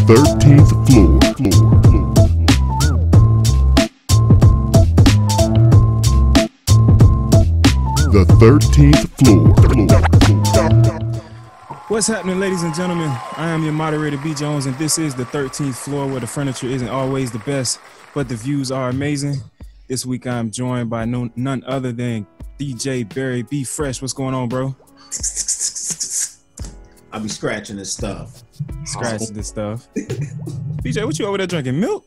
13th floor. The 13th floor. What's happening, ladies and gentlemen? I am your moderator, B. Jones, and this is the 13th floor, where the furniture isn't always the best, but the views are amazing. This week I'm joined by none other than DJ Barry B. Fresh. What's going on, bro? I'll be scratching this stuff. Scratching this stuff. BJ, what you over there drinking? Milk?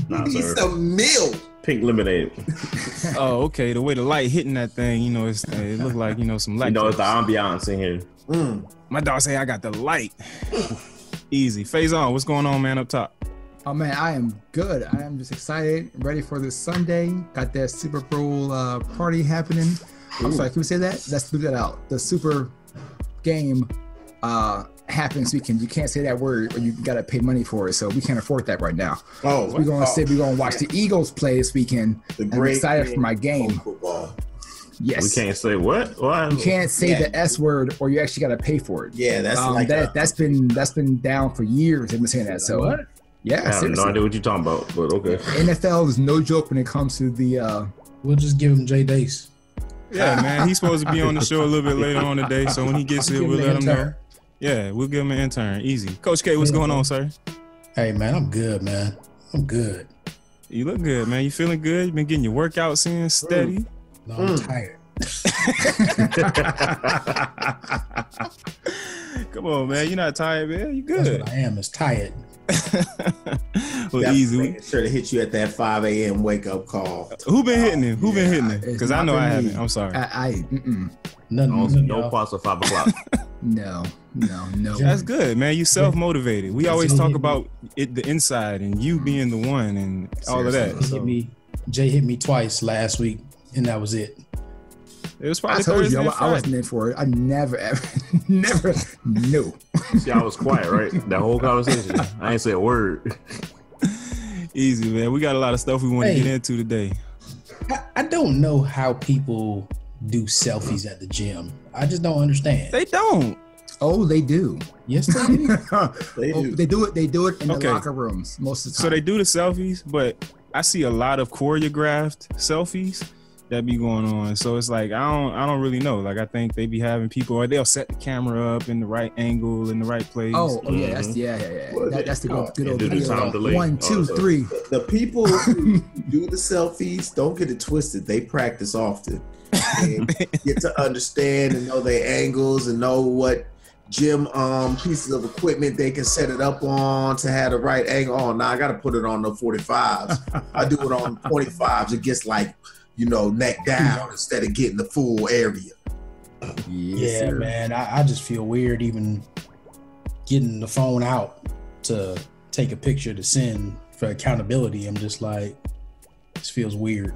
Nah, need some milk. Pink lemonade. Oh, okay. The way the light hitting that thing, it looked like, some light. It's the ambiance in here. My dog say I got the light. Easy. Faison, what's going on, man, up top? Oh, man, I am good. I am just excited, ready for this Sunday. Got that Super Bowl party happening. I'm sorry, can we say that? Let's leave that out. The Super game happens weekend. You can't say that word, or you gotta pay money for it. So we can't afford that right now. Oh, so we're gonna watch the Eagles play this weekend. I'm excited for my game. Football. We Yes. can't say what? You can't say the S word, or you actually gotta pay for it. Yeah, that's that's been down for years. They've been saying that. So what? Yeah, I have no idea what you're talking about, but okay. NFL is no joke when it comes to the. We'll just give him Jay Dace. Yeah, man, he's supposed to be on the show a little bit later on today, so when he gets here, we'll let him know. Yeah, we'll give him an intern. Easy. Coach K, what's going on, sir? Hey, man, I'm good, man. I'm good. You look good, man. You feeling good? You been getting your workouts in steady? No, I'm tired. Come on, man. You're not tired, man. You good. That's what I am, is tired. Well, easy. Making sure to hit you at that 5 a.m. wake up call. Who been hitting him? Who been hitting him? Because I know I haven't. I'm sorry. No parts of 5 o'clock. No. That's good, man. You self-motivated. We always talk about it, the inside, and you being the one, and all of that. Jay hit me twice last week, and that was it. It was probably I told Thursday you I wasn't in for it. I never knew. See, I was quiet, right? That whole conversation. I ain't say a word. Easy, man. We got a lot of stuff we want to get into today. I don't know how people do selfies at the gym. I just don't understand. They don't. Oh, they do. Yes, they do. They do it in the locker rooms most of the time. So they do the selfies, but I see a lot of choreographed selfies that be going on. So it's like I don't really know. Like I think they be having people, or they'll set the camera up in the right angle in the right place. Oh yeah, that's that's the good old time delay. 1, 2, 3. The people who do the selfies, don't get it twisted. They practice often. And get to understand and know their angles and know what gym pieces of equipment they can set it up on to have the right angle. Oh, now I got to put it on the 45s. I do it on 25s. It gets like, neck down instead of getting the full area. Yes, yeah, sir. man. I just feel weird even getting the phone out to take a picture to send for accountability. I'm just like, this feels weird.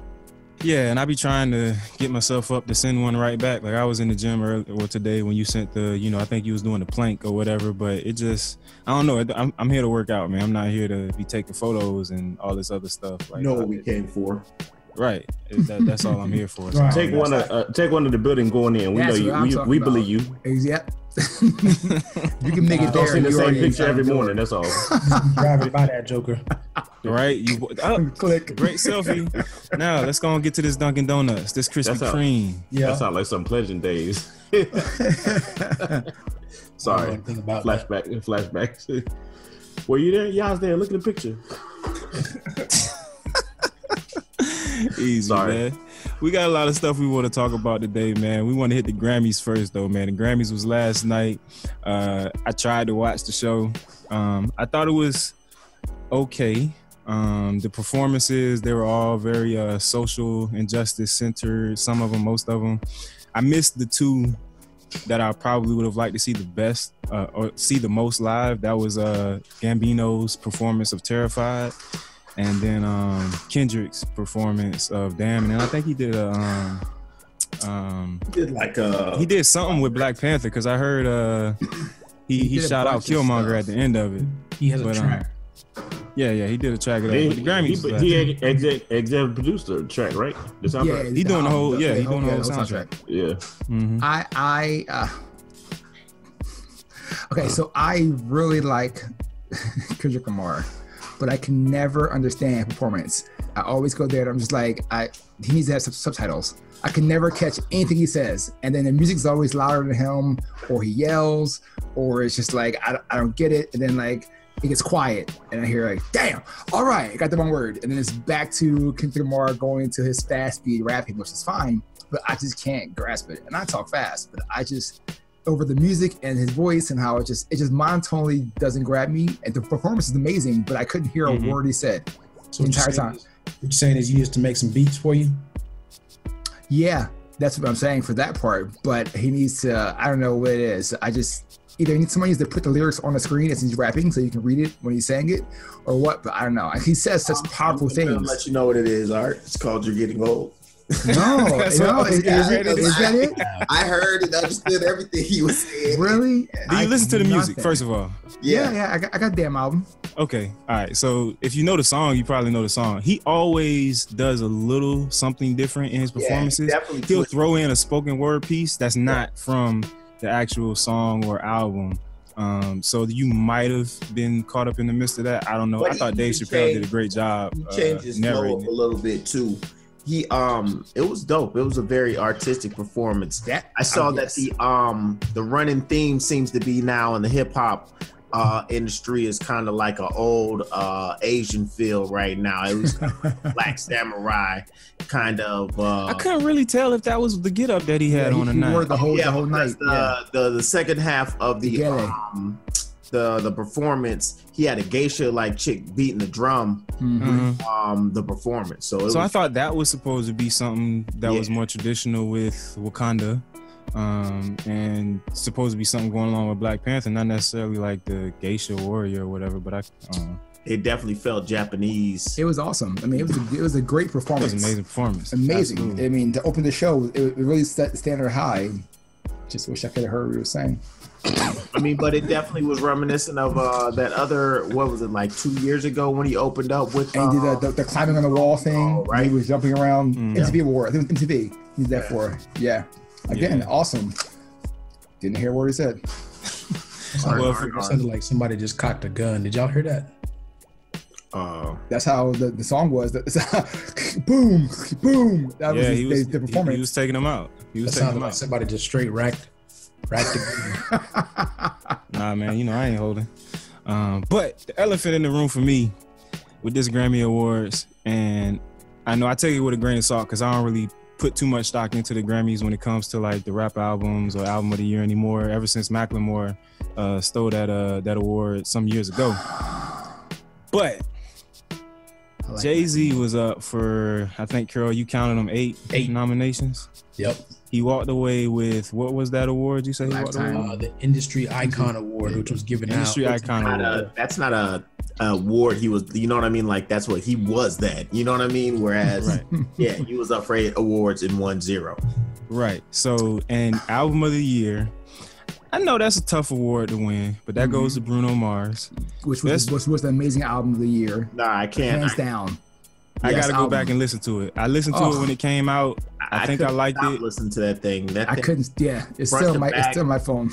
Yeah, and I be trying to get myself up to send one right back. Like I was in the gym today when you sent the, I think you was doing the plank or whatever, but it just, I don't know. I'm here to work out, man. I'm not here to be taking photos and all this other stuff. Like, know what we came for. Right. That's all I'm here for. So Right. Take one of the building going in. We That's know what you. I'm We talking believe about. you. Yep. You can make it Don't there. send the You same already picture every do it. morning. That's all. Driving by that joker. Right. Click. Great selfie. Now let's go and get to this Dunkin' Donuts. This Krispy Kreme. Yeah. That sounds like some Pleasant days. Sorry. Flashback. Were you there? Yeah, I was there. Look at the picture. Easy, Sorry. man. We got a lot of stuff we want to talk about today, man. We want to hit the Grammys first, though, man. The Grammys was last night. I tried to watch the show. I thought it was okay. The performances, they were all very social injustice centered. Some of them, most of them. I missed the two that I probably would have liked to see the best or see the most live. That was Gambino's performance of Terrified, and then Kendrick's performance of Damn. And then I think he did he did something with Black Panther, because I heard he shot out Killmonger at the end of it. He has a track. Yeah, he did a track of that. He, But the Grammys. he executive produced the track, right? The soundtrack. He doing the whole. He doing the whole soundtrack. Yeah. Mm-hmm. Okay, so I really like Kendrick Lamar, but I can never understand his performance. I always go there and I'm just like, he needs to have subtitles. I can never catch anything he says. And then the music's always louder than him, or he yells, or it's just like, I don't get it. And then like, it gets quiet and I hear like, damn, all right, I got the one word. And then it's back to Kendrick Lamar going to his fast speed rapping, which is fine, but I just can't grasp it. And I talk fast, but I just, over the music and his voice and how it just monotonely doesn't grab me. And the performance is amazing, but I couldn't hear a word he said the entire time. What you're saying is you used to make some beats for you? Yeah, that's what I'm saying for that part. But he needs to, I don't know what it is. I just, either need somebody to put the lyrics on the screen as he's rapping so you can read it when he's saying it, or what, but I don't know. He says such powerful things. I'll let you know what it is, Art. It's called You're Getting Old. No, is that it? I heard and understood everything he was saying. Really? Do you listen to the music, first of all? Yeah, I got damn album. Okay, all right. So if you know the song, you probably know the song. He always does a little something different in his performances. He'll throw in a spoken word piece that's not from the actual song or album. So you might have been caught up in the midst of that. I don't know. But I thought Dave Chappelle did a great job. He changed his flow up a little bit too. It was dope. It was a very artistic performance. I saw that the running theme seems to be now in the hip hop industry is kind of like an old Asian feel right now. It was Black Samurai kind of. I couldn't really tell if that was the get up that he had on the night. Wore the whole night. The second half of the performance, he had a geisha like chick beating the drum. The performance. So I thought that was supposed to be something that was more traditional with Wakanda. And supposed to be something going along with Black Panther, not necessarily like the geisha warrior or whatever, but it definitely felt Japanese. It was awesome. I mean, it was a great performance. It was an amazing performance. Amazing. Absolutely. I mean, to open the show, it really set the standard high. Just wish I could have heard what he was saying. I mean, but it definitely was reminiscent of that other, what was it, like 2 years ago when he opened up with and he did the climbing on the wall thing. Right. He was jumping around. MTV Award. I think MTV. He's that for. Yeah. Again, awesome. Didn't hear what he said. It sounded like somebody just cocked a gun. Did y'all hear that? That's how the song was. Boom, boom. That was the performance. He was taking them out. Like somebody just straight racked the gun. Nah, man, I ain't holding. But the elephant in the room for me with this Grammy Awards, and I know I take it with a grain of salt because I don't really put too much stock into the Grammys when it comes to like the rap albums or album of the year anymore. Ever since Macklemore stole that award some years ago, but Jay-Z was up for, I think, Carol, you counted them eight nominations. Yep. He walked away with, what was that award you say he walked away with? The Industry Icon Award, which was given out. Industry Icon Award. That's not a award. He was, you know what I mean? Like, that's what he was that. You know what I mean? Whereas, he was up for 8 awards and won 0. Right. So, and Album of the Year, I know that's a tough award to win, but that goes to Bruno Mars. Which was the amazing album of the year. Nah, I can't. Hands down. I got to go back and listen to it. I listened to it when it came out. I think I liked it. Listen to that thing. I couldn't. Yeah, it's still my phone.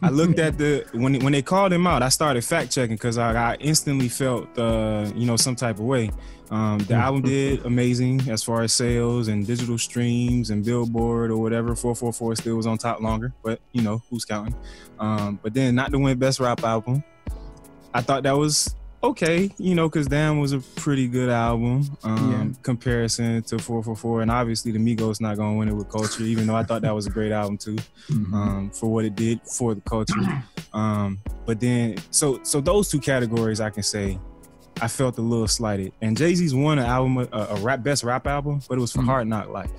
I looked at when they called him out. I started fact checking because I instantly felt some type of way. The album did amazing as far as sales and digital streams and Billboard or whatever. 444 still was on top longer, but who's counting? But then not to win Best Rap Album. I thought that was okay, because Damn was a pretty good album comparison to 444, and obviously the Migos not gonna win it with Culture, even though I thought that was a great album too, for what it did for the culture. But then, so those two categories, I can say I felt a little slighted. And Jay-Z's won an album, best rap album, but it was for Hard Knock Life.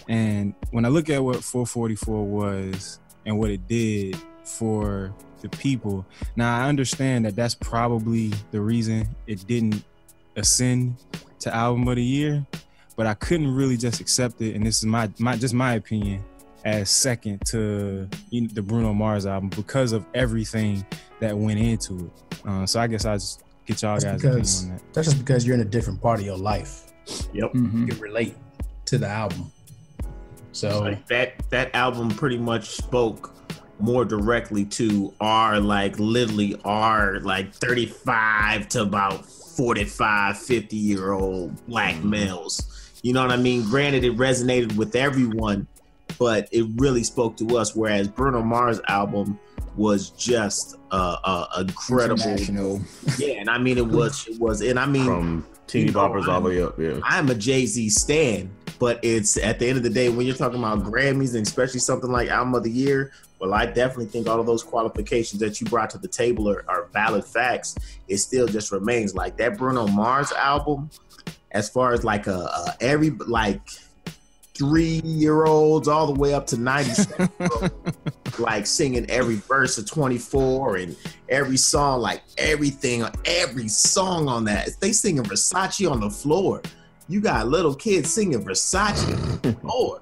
And when I look at what 444 was and what it did for the people, now I understand that that's probably the reason it didn't ascend to album of the year, but I couldn't really just accept it, and this is my opinion, as second to the Bruno Mars album because of everything that went into it. So I guess I just get y'all guys' opinion on that. That's just because you're in a different part of your life. Yep. You can relate to the album. So like that album pretty much spoke more directly to our literally our 35 to about 45, 50-year-old black males. You know what I mean? Granted, it resonated with everyone, but it really spoke to us. Whereas Bruno Mars' album was just incredible. Yeah, and I mean it was, and I mean from teeny boppers all the way up. Yeah, I'm a Jay-Z stan, but it's at the end of the day when you're talking about Grammys and especially something like Album of the Year. Well, I definitely think all of those qualifications that you brought to the table are valid facts. It still just remains like that Bruno Mars album, as far as every 3-year-olds all the way up to 97-year-olds, singing every verse of 24 and every song, everything, every song on that. They singing Versace on the floor. You got little kids singing Versace on the floor.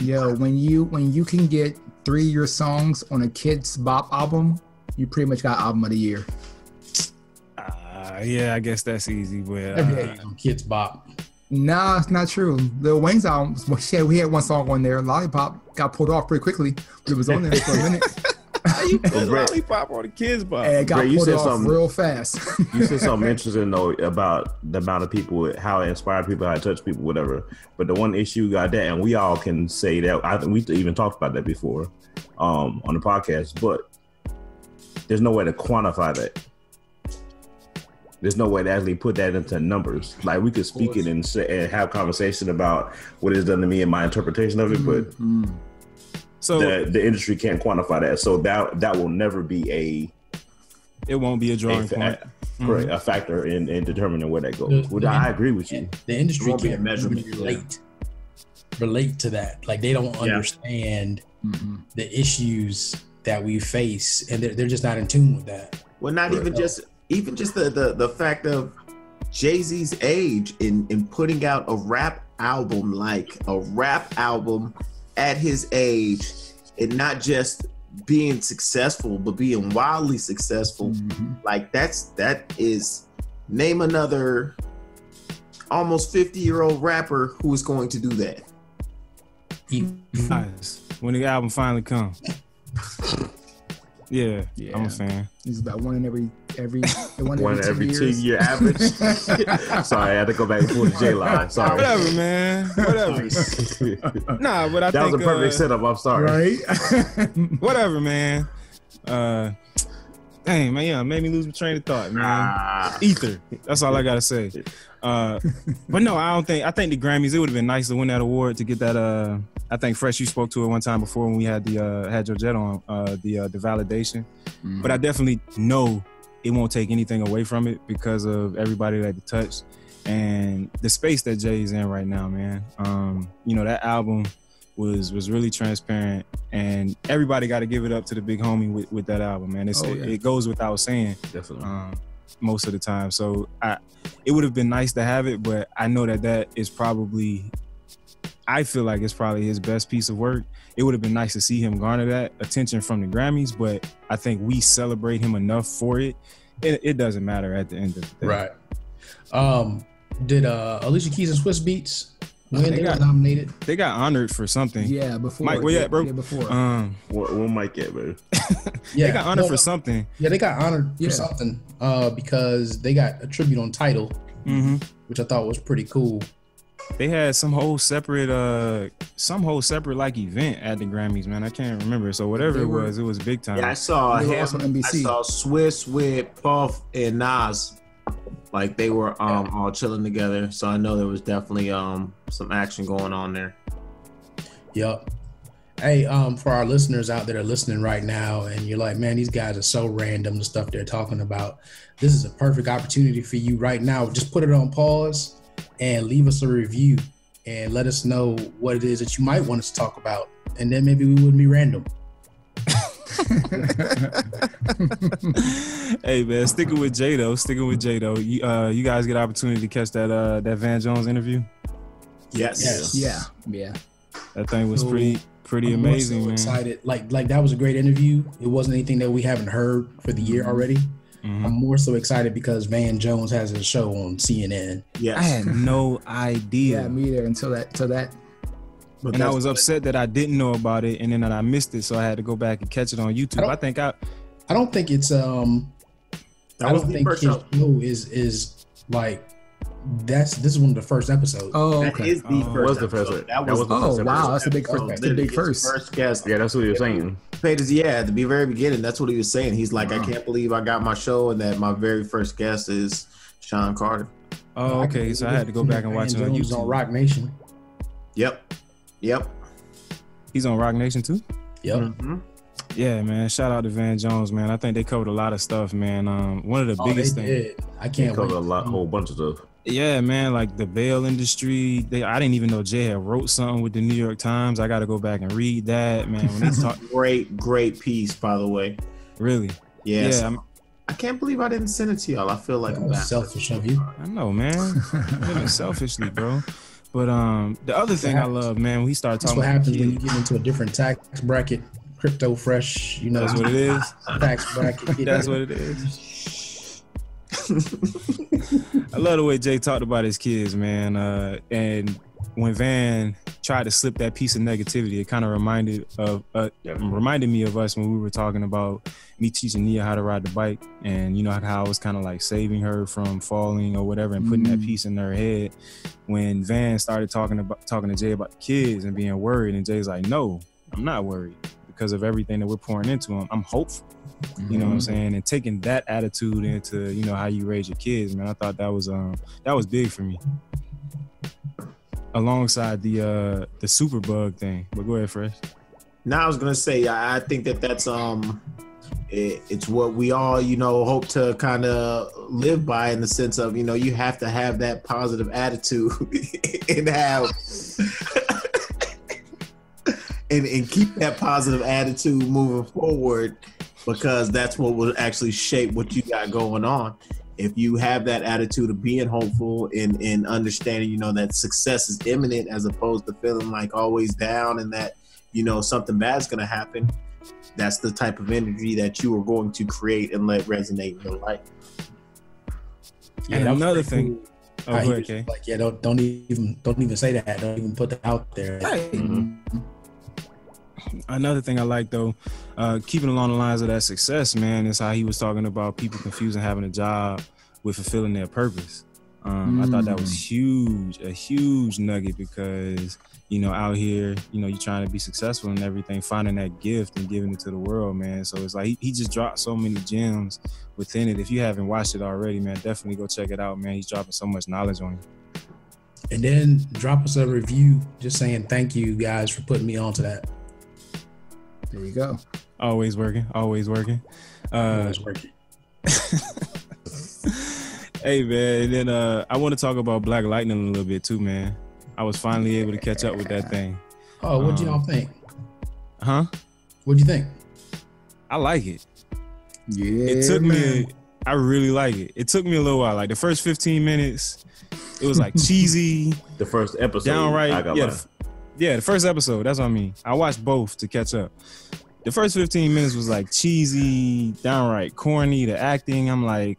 Yo, when you can get 3-year songs on a Kids Bop album, you pretty much got Album of the Year. Yeah, I guess that's easy, but Kids Bop. Nah, it's not true. Lil Wayne's album, we had one song on there. Lollipop got pulled off pretty quickly, but it was on there for a minute. You put Lollipop on the Kids Bop. And it got pulled off real fast. You said something interesting though about the amount of people, how it inspired people, how it touched people, whatever. But the one issue got that, and we all can say that. I think we even talked about that before on the podcast. But there's no way to quantify that. There's no way to actually put that into numbers. We could speak it and have conversation about what it's done to me and my interpretation of it, but so the industry can't quantify that. So that will never be it won't be a drawing point. Correct, a factor in determining where that goes. I agree with you. The industry can't relate to that. They don't understand the issues that we face, and they're just not in tune with that. Well, not even just the fact of Jay-Z's age in putting out a rap album at his age, and not just being successful, but being wildly successful. That is, name another almost 50-year-old rapper who is going to do that. When the album finally comes. Yeah, I'm a fan. He's about one in every 2-year average. Sorry, I had to go back and pull the J line. Sorry. Whatever, man. Whatever. Nah, but that was a perfect setup. I'm sorry. Right? Whatever, man. Dang, man, yeah, made me lose my train of thought, man. Ether. That's all I gotta say. But no, I think the Grammys, it would have been nice to win that award, to get that. I think Fresh, you spoke to it one time before when we had had your jet on the validation. But I definitely know it won't take anything away from it because of everybody that it touched and the space that Jay's in right now, man. That album was really transparent, and everybody got to give it up to the big homie with that album, man. It goes without saying. Definitely. Most of the time. So it would have been nice to have it, but I know that is probably, I feel like it's probably his best piece of work. It would have been nice to see him garner that attention from the Grammys, but I think we celebrate him enough for it. It doesn't matter at the end of the day. Right. Did Alicia Keys and Swiss Beats win? They got nominated. They got honored for something. Yeah, before. Mike, where you at, bro? Yeah, before. Where Mike at, bro? Yeah, they got honored for something. Yeah, they got honored for something because they got a tribute on Tidal, which I thought was pretty cool. They had some whole separate event at the Grammys, man. I can't remember. So whatever it was big time. Yeah, I saw him on NBC. I saw Swiss with Puff and Nas. They were all chilling together. So I know there was definitely some action going on there. Yep. Hey, for our listeners out there that are listening right now, and you're like, man, these guys are so random, the stuff they're talking about. This is a perfect opportunity for you right now. Just put it on pause and leave us a review and let us know what it is that you might want us to talk about. And then maybe we wouldn't be random. Hey, man, sticking with Jay though. You guys get an opportunity to catch that Van Jones interview? Yes. Yeah. That thing was pretty amazing, man. Excited. Like that was a great interview. It wasn't anything that we haven't heard for the year already. I'm more so excited because Van Jones has a show on CNN. Yes. I had no idea. Yeah, me either until that But and I was upset that I didn't know about it, and then I missed it, so I had to go back and catch it on YouTube. I don't think it's I don't think his show is like this is one of the first episodes. Oh, that okay. is the first episode. That was the oh first wow, episode. that's a big first. That's a big first. First guest. Yeah, that's what he was saying. At the very beginning, that's what he was saying. He's like, I can't believe I got my show, and that my very first guest is Sean Carter. Oh, okay. So I had to go back and watch it on YouTube. On Rock Nation. Yep. He's on Rock Nation too? Yep. Mm-hmm. Yeah, man. Shout out to Van Jones, man. I think they covered a lot of stuff, man. One of the biggest things. I can't cover wait. a whole bunch of stuff. Yeah, man. Like the bail industry. I didn't even know Jay had wrote something with the New York Times. I got to go back and read that, man. When he talk, great piece, by the way. Really? Yes. Yeah. I can't believe I didn't send it to y'all. I feel like I'm selfish of you. I know, man. Living selfishly, bro. But the other thing I love, man, when he started talking about happens when you get into a different tax bracket. Crypto fresh, you know. That's what it is. Tax bracket. That's what it is. I love the way Jay talked about his kids, man. And when Van tried to slip that piece of negativity, it kind of reminded me of us when we were talking about me teaching Nia how to ride the bike, and you know how I was kind of like saving her from falling or whatever, and putting that piece in her head. When Van started talking to Jay about the kids and being worried, and Jay's like, "No, I'm not worried because of everything that we're pouring into him. I'm hopeful." You know what I'm saying? And taking that attitude into, you know, how you raise your kids, man, I thought that was big for me. Alongside the superbug thing. But go ahead, Fresh. Now I was gonna say, I think that's it's what we all, you know, hope to kind of live by, in the sense of, you know, you have to have that positive attitude and have and keep that positive attitude moving forward, because that's what will actually shape what you got going on. If you have that attitude of being hopeful and understanding, you know, that success is imminent, as opposed to feeling like always down and that, you know, something bad's going to happen, that's the type of energy that you are going to create and let resonate in your life. Yeah, and another thing. Cool. Oh, go ahead, Kay. Like, yeah, don't even say that. Don't even put that out there. Another thing I like, though, keeping along the lines of that success, man, is how he was talking about people confusing having a job with fulfilling their purpose. I thought that was a huge nugget, because, you know, out here, you know, you're trying to be successful and everything, finding that gift and giving it to the world, man. So it's like he just dropped so many gems within it. If you haven't watched it already, man, definitely go check it out, man. He's dropping so much knowledge on you. And then drop us a review just saying thank you guys for putting me onto that. There you go. Always working. Always working. Hey, man, and then I want to talk about Black Lightning a little bit too, man. I was finally able to catch up with that thing. Oh, what'd y'all think? Huh? What'd you think? I like it. Yeah, it took me. I really like it. It took me a little while. Like the first 15 minutes, it was like cheesy. The first episode, downright. The first episode. That's what I mean. I watched both to catch up. The first 15 minutes was like cheesy, downright corny. The acting, I'm like,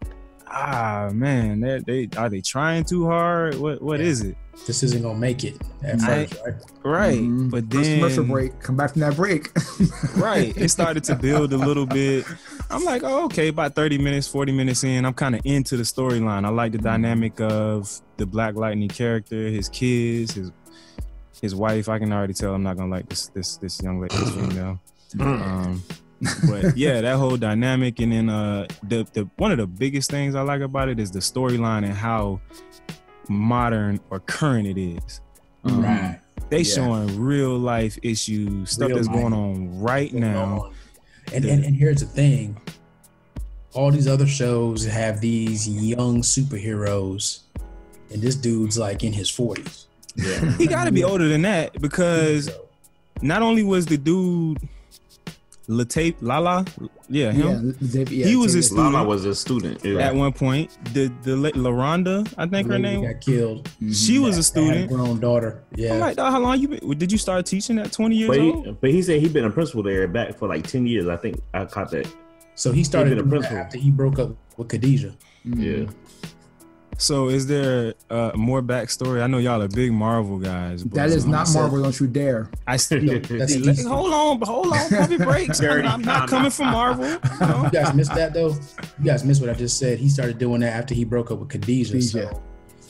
man, they are they trying too hard? What is it? This isn't gonna make it at first, right? Right. But then commercial break, come back from that break. Right. It started to build a little bit. I'm like, oh, okay, about 30 minutes, 40 minutes in, I'm kind of into the storyline. I like the dynamic of the Black Lightning character, his kids, his wife. I can already tell I'm not gonna like this young lady, this female. But yeah, that whole dynamic, and then the one of the biggest things I like about it is the storyline and how modern or current it is. Right. They showing real life issues, stuff that's going on right now. And here's the thing. All these other shows have these young superheroes, and this dude's like in his 40s. Yeah. He gotta be older than that, because not only was the dude Lala, he was a student. Lala was a student at one point. The LaRonda, I think her name, got killed. She was a student. Grown daughter. Yeah. I'm like, how long you been? Did you start teaching at 20 years old? But he said he'd been a principal there back for like 10 years. I think I caught that. So he started a principal after he broke up with Khadijah. Yeah. So is there more backstory? I know y'all are big Marvel guys. But That is not Marvel. Don't you dare. I still That's DC. hold on, puppy breaks. I'm not coming from Marvel. You know? You guys missed that though. You guys missed what I just said. He started doing that after he broke up with Khadijah. So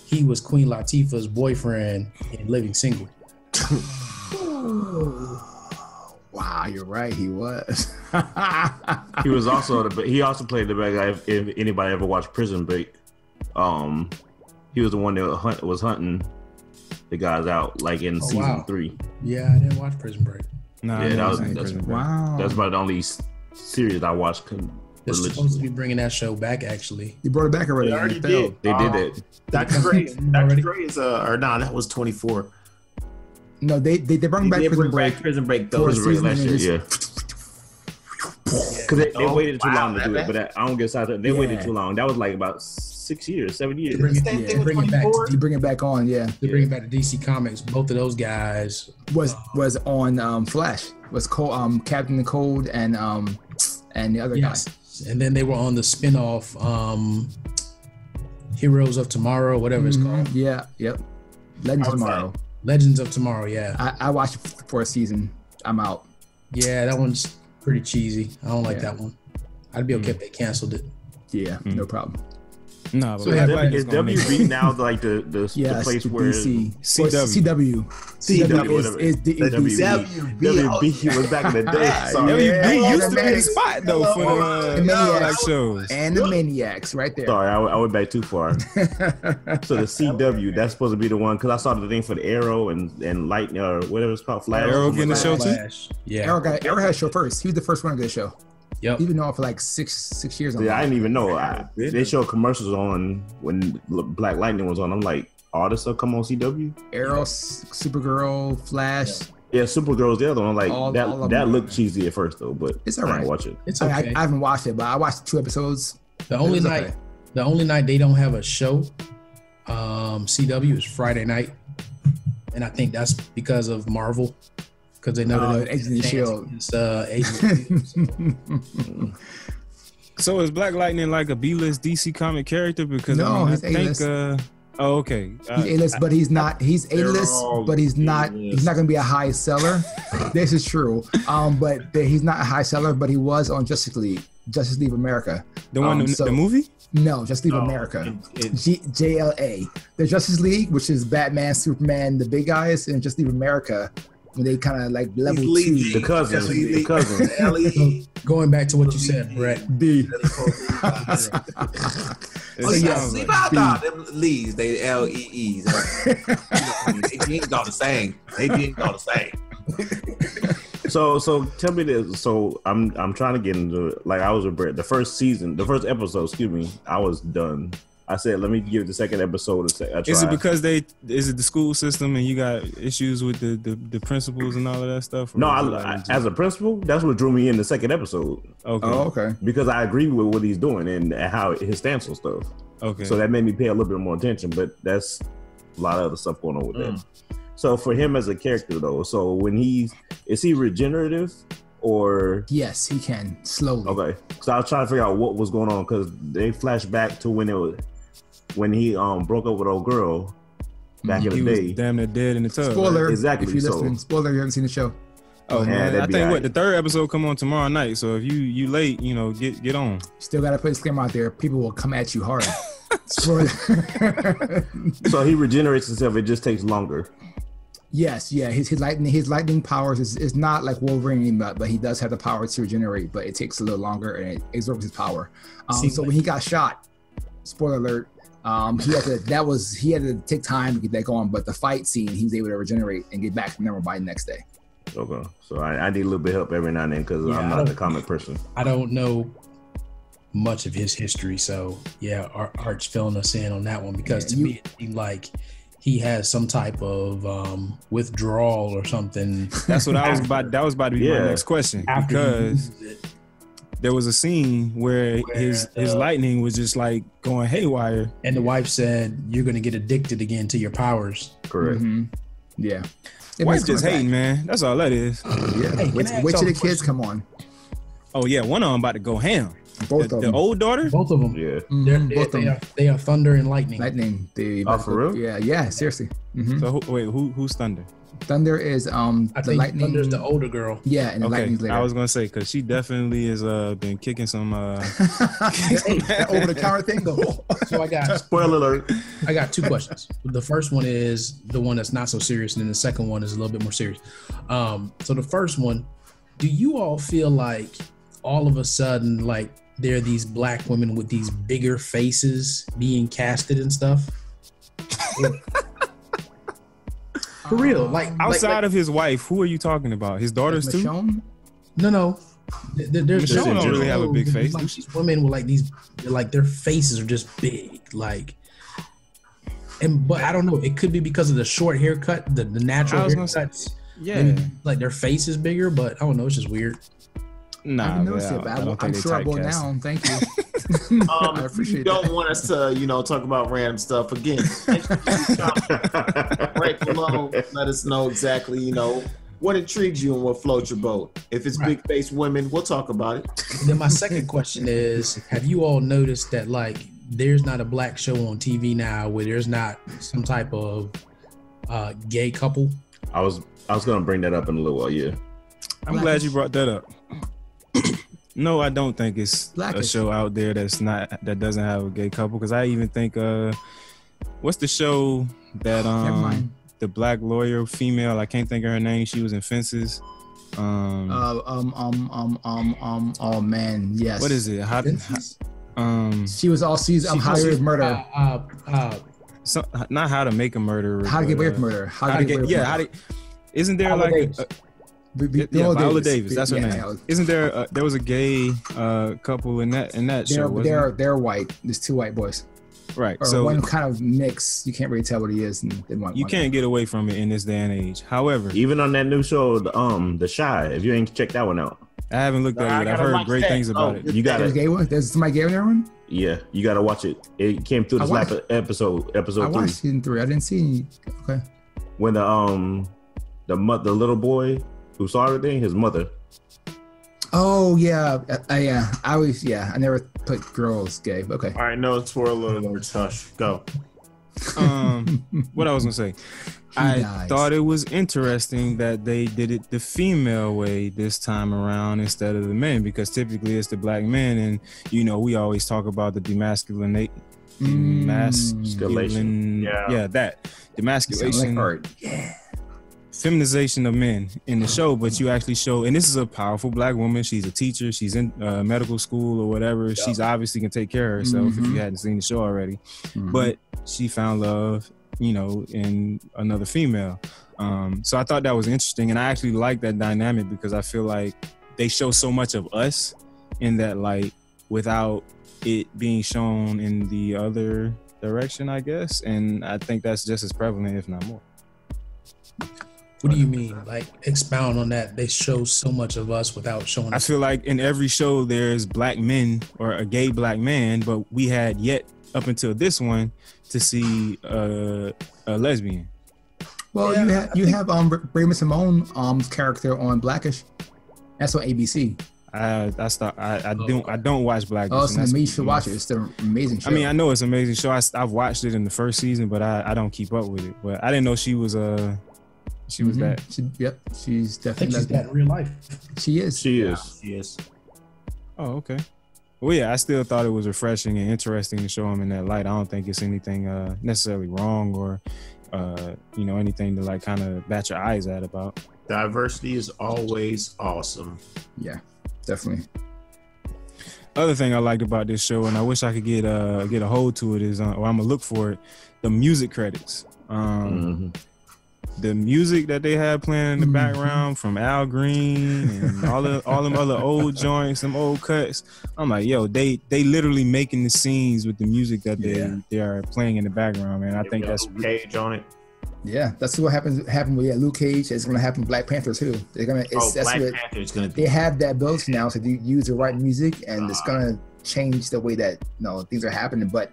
he was Queen Latifah's boyfriend in Living Single. Wow, you're right. He was. He was also he also played the bad guy. If anybody ever watched Prison Break, he was the one that was hunting the guys out like in season 3. Yeah, I didn't watch Prison Break. Nah, Yeah, that's Wow. that's about the only series I watched. They're supposed to be bringing that show back. Actually, You brought it back already. They already NFL. did. They did it. Dr. Dre is or no, that was 24. No, they brought back They Prison bring Break. back Prison Break For though. a Prison Break season last and year, it just- Because they waited too long to that do bad? it, but I don't get sidetracked. They waited Yeah. too long. That was like about 6 years, 7 years. Bring it, Same yeah, thing with bring it back. 24. You bring it back on, yeah. They bring it back to DC Comics. Both of those guys. Was on Flash. Was Captain the Cold and the other guy. And then they were on the spinoff Heroes of Tomorrow, whatever it's called. Yeah, yep. Legends of How's Tomorrow. Legends of Tomorrow, yeah. I watched it for a season. I'm out. Yeah, that one's pretty cheesy. I don't like Yeah. that one. I'd be okay if they canceled it. Yeah, no problem. No, but So Black Lightning is WB now like the Yes, place the where DC. CW. Or CW. whatever. is DC. WB was back in the day. Sorry, WB used to be the Automatic. spot though for the The black Maniacs. shows. And the Maniacs right there. Sorry, I went back too far. So the CW, that's supposed to be the one because I saw the thing for the Arrow and Lightning or whatever it's called, Flash. Arrow getting the show too. Flash. Yeah. Arrow had a show first. He was the first one to get a show. Yep. He's been on for like six years. Yeah, I didn't even know. They showed commercials on when Black Lightning was on. I'm like, all this stuff come on CW? Arrow, Supergirl, Flash. Yeah, Supergirl's the other one. I'm like, All of that them. looked cheesy at first though, but It's all I didn't right. watch it. It's I okay. haven't watched it, but I watched 2 episodes. The only It was night, okay. the only night they don't have a show, CW is Friday night, and I think that's because of Marvel, because they know that Agents of Shield. Agents of Shield. So is Black Lightning like a B-list DC comic character? Because No, I he's think. A-list. Oh, okay. He's A-list, but he's not. He's A-list, all but he's not. A-list. He's not going to be a high seller. This is true. He's not a high seller, but he was on Justice League of America. The one, so- the movie. No, Justice League of America. JLA. The Justice League, which is Batman, Superman, the big guys, and Justice League of America, when they kind of like level He's 2. The cousins. Lead. The cousins. LE. Going back to what you said, Brett. B. Oh yeah, leave out them leads. They LEEs. They ain't got the same. They ain't got the same. So tell me this. So I'm trying to get into it. Like I was with Brett. The first episode, excuse me, I was done. I said, let me give the second episode a try. Is it because is it the school system and you got issues with the principals and all of that stuff? Or No, is it like as a principal, that's what drew me in the second episode okay. Oh, okay. because I agree with what he's doing and how his stance on stuff. Okay. So that made me pay a little bit more attention. But that's a lot of other stuff going on with that. So for him as a character, though, so when is he regenerative or? Yes, he can slowly. Okay, so I was trying to figure out what was going on because they flash back to when he broke up with old girl back in he the was day. damn near dead in the tub. Spoiler. Exactly, If you're so- listening, spoiler. You haven't seen the show. Oh Yeah, man, I that'd be think all the right. third episode come on tomorrow night. So if you late, get on. Still got to put a disclaimer out there. People will come at you hard. Spoiler. So he regenerates himself. It just takes longer. Yes, yeah. His lightning powers is not like Wolverine, but he does have the power to regenerate, but it takes a little longer and it absorbs his power. So when he got shot, spoiler alert, he had to take time to get that going. But the fight scene, he was able to regenerate and get back to normal by the next day. Okay, so I need a little bit of help every now and then because I'm not the comic person. I don't know much of his history, so yeah, Art's filling us in on that one because to me it seemed like he has some type of withdrawal or something. That's what I was about. That was about to be my Yeah. next question After he because uses it. there was a scene where his lightning was just like going haywire. And the wife said, "You're going to get addicted again to your powers." Correct. Mm-hmm. Yeah. It Wife makes just come hating, back. man. That's all that is. Yeah. Hey, can I ask Which of y'all the a kids question? come on? Oh yeah, one of them about to go ham. Both The of them. old daughter? Both of them. Yeah. Both of them. They are Thunder and Lightning. Lightning. Oh, for real? Yeah. Seriously. Mhm. So who's Thunder? Thunder is I the think Lightning. Thunder's the older girl. Yeah, and the Okay, Lightning's later. I was gonna say because she definitely has been kicking some. That over the counter thing. So Spoiler alert. I got 2 questions. The first one is the one that's not so serious, and then the second one is a little bit more serious. So the first one, do you all feel like all of a sudden, like there are these black women with these bigger faces being casted and stuff? For real, like Outside of his wife, who are you talking about? His daughters too? Michonne? no. There's Michonne don't really have a big face. Like these women with like these, like their faces are just big, like. But I don't know. It could be because of the short haircut, the natural haircuts. Yeah, Maybe, like their face is bigger, but I don't know. It's just weird. nah, I haven't noticed it, but I don't I'm think sure I they will typecast now. him. Thank you. I You appreciate don't that. want us to, talk about random stuff again. Right below, let us know exactly, what intrigues you and what floats your boat. If it's Right. big face women, we'll talk about it. And then my second question is: have you all noticed that like there's not a black show on TV now where there's not some type of gay couple? I was gonna bring that up in a little while. Yeah. I'm glad you brought that up. No, I don't think it's a Blackish. show out there that doesn't have a gay couple. Because I even think, what's the show that Never mind. the black lawyer female? I can't think of her name. She was in Fences. Oh man, yes. What is it? She was all season. How to Get Murder. Not How to Make a Murderer. How to Get but, Away with Murder. How to get isn't there Viola like Davis. Viola Davis? That's her Yeah, name. Isn't there? There was a gay couple in that show. Wasn't they're white. There's 2 white boys. it? Right. Or So one kind of mix. You can't really tell what he is. And then one. you can't get away from it in this day and age. However, Even on that new show, The Shy. If you ain't checked that one out, I haven't looked at it yet. I've heard great things about it. you There's gotta. gay one. There's somebody gay in there one. Yeah, you gotta watch it. It came through this I watched- last episode. I Episode 3. watched season 3. I didn't see any. Okay. When the little boy who saw everything, his mother. Oh yeah, I never put girls gay. But okay. All right, no spoiler alerts. Hush. Go. What I was gonna say, I thought it was interesting that they did it the female way this time around instead of the men, because typically it's the black men, and we always talk about the demasculation. Yeah. That demasculation. Sound like art. Yeah. Feminization of men in the show, but you actually show, and this is a powerful black woman. She's a teacher. She's in medical school or whatever. Yeah. She's obviously can take care of herself if you hadn't seen the show already. But she found love, in another female. So I thought that was interesting, and I actually like that dynamic because I feel like they show so much of us in that light without it being shown in the other direction, I guess. And I think that's just as prevalent, if not more. What do you mean? Like, expound on that. They show so much of us without showing I us. feel like in every show there's black men or a gay black man, but we had yet up until this one to see a lesbian. Well, you have Raymond Simone's character on Blackish. That's on ABC. I don't watch Black. Oh, it's amazing. You should watch it. It's an amazing show. I mean, I know it's an amazing show. I've watched it in the first season, but I don't keep up with it. But I didn't know she was that. She's definitely. I think she's that in real life. She is. She is. She is. Oh, okay. Well, yeah, I still thought it was refreshing and interesting to show him in that light. I don't think it's anything necessarily wrong or anything to like kind of bat your eyes at about. Diversity is always awesome. Yeah, definitely. Other thing I liked about this show, and I wish I could get a hold to it, is or I'm gonna look for it, the music credits. The music that they had playing in the background from Al Green and all them other old joints, some old cuts. I'm like, yo, they literally making the scenes with the music that they are playing in the background, man. I think that's Cage on it. Yeah, that's what happened with Luke Cage. It's gonna happen with Black Panther too. They're gonna. Black Panther is gonna. They have that ability now to use the right music, and it's gonna change the way that things are happening. But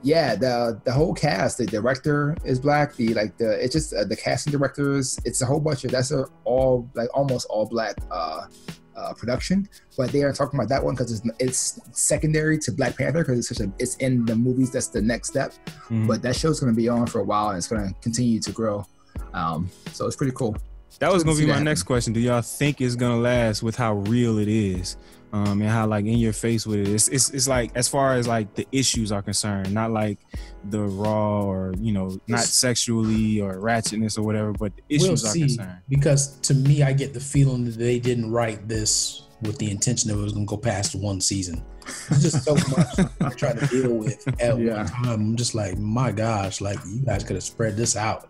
yeah, the whole cast, the director is black. It's just the casting directors. It's a whole bunch of almost all black production, but they are talking about that one because it's secondary to Black Panther because it's in the movies. That's the next step. But that show's going to be on for a while and it's going to continue to grow. So it's pretty cool. That was going to be my next question. Do y'all think it's going to last with how real it is? And how like in your face with it. It's like as far as like the issues are concerned, not like the raw or not sexually or ratchetness or whatever, but the issues are concerned. Because to me, I get the feeling that they didn't write this with the intention that it was going to go past one season. It's just so much I'm trying to deal with at one time. I'm just like, my gosh, like you guys could have spread this out.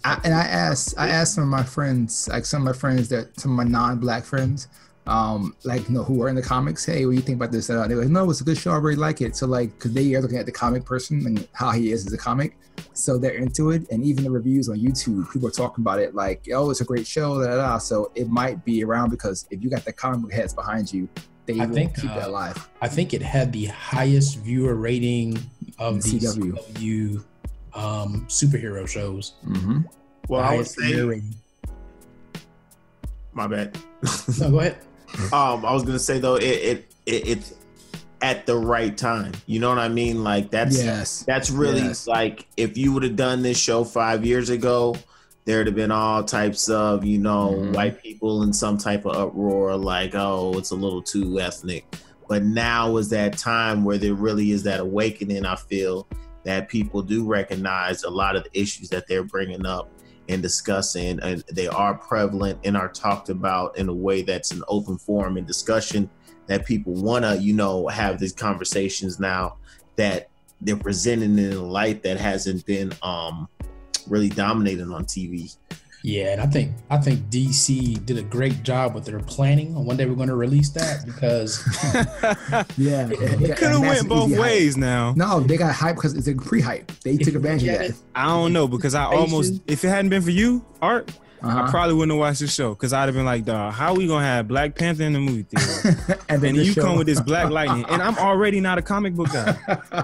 I asked some of my friends, some of my non-Black friends, who are in the comics, hey, what do you think about this? They're like, no, it's a good show, I really like it. So because they are looking at the comic person and how he is as a comic, so they're into it. And even the reviews on YouTube, people are talking about it like, oh, it's a great show, so it might be around because if you got the comic book heads behind you, they will keep that alive. I think it had the highest viewer rating of the CW superhero shows. Well, I would say, my bad. No, go ahead. I was gonna say though, it's at the right time. You know what I mean? Like that's really like if you would have done this show 5 years ago, there'd have been all types of white people in some type of uproar, like, oh, it's a little too ethnic. But now is that time where there really is that awakening. I feel that people do recognize a lot of the issues that they're bringing up and discussing, and they are prevalent and are talked about in a way that's an open forum and discussion that people want to, have these conversations now that they're presenting in a light that hasn't been really dominated on TV. Yeah, and I think DC did a great job with their planning on when they were going to release that because it could have went both ways. Now, no, they got hype because it's a pre-hype. They took advantage of that. I don't know because I almost, if it hadn't been for you, Art, I probably wouldn't have watched the show because I'd have been like, dog, how are we gonna have Black Panther in the movie theater? and then you come with this Black Lightning, and I'm already not a comic book guy,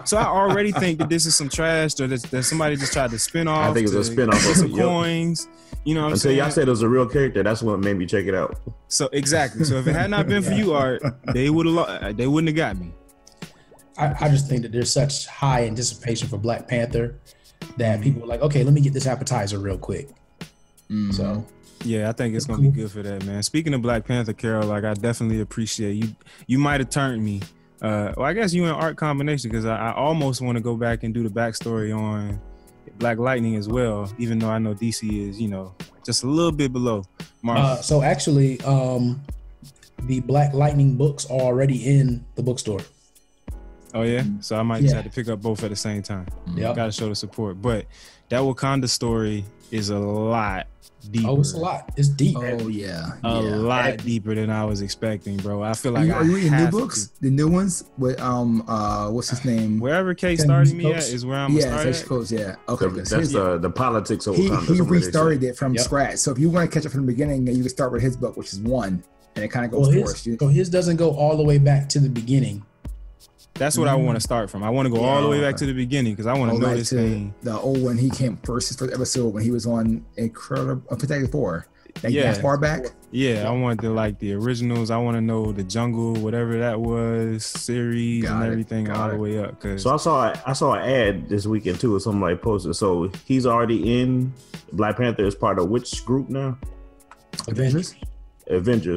so I already think that this is some trash or that somebody just tried to spin off. I think it's a spin off of some coins. You know what I'm saying? Until y'all said it was a real character, that's what made me check it out. So exactly. So if it had not been for you, Art, they wouldn't have got me. I just think that there's such high anticipation for Black Panther that people are like, okay, let me get this appetizer real quick. So yeah, I think it's gonna be good for that, man. Speaking of Black Panther, Carol, like I definitely appreciate you. You might have turned me. Well, I guess you and Art combination because I almost want to go back and do the backstory on Black Lightning as well, even though I know DC is, just a little bit below Marvel. So actually, the Black Lightning books are already in the bookstore. Oh yeah, so I might just have to pick up both at the same time. Yeah, gotta show the support. But that Wakanda story is a lot deeper. Oh, it's a lot. It's deep. Oh yeah, a lot deeper than I was expecting, bro. I feel like are you reading new books? The new ones with what's his name? Wherever Kate started me at is where I'm gonna start. Coast, okay. That's the politics of Wakanda. He restarted it from scratch. So if you want to catch up from the beginning, you can start with his book, which is 1, and it kind of goes forward. So his doesn't go all the way back to the beginning. That's what I want to start from. I want to go all the way back to the beginning because I want to know this thing. The old when he came his first episode when he was on Fantastic Four. That far back. Yeah, I want the originals. I want to know the Jungle, whatever that was, series and everything all the way up. So I saw an ad this weekend too, or somebody posted. So he's already in Black Panther as part of which group now? Avengers.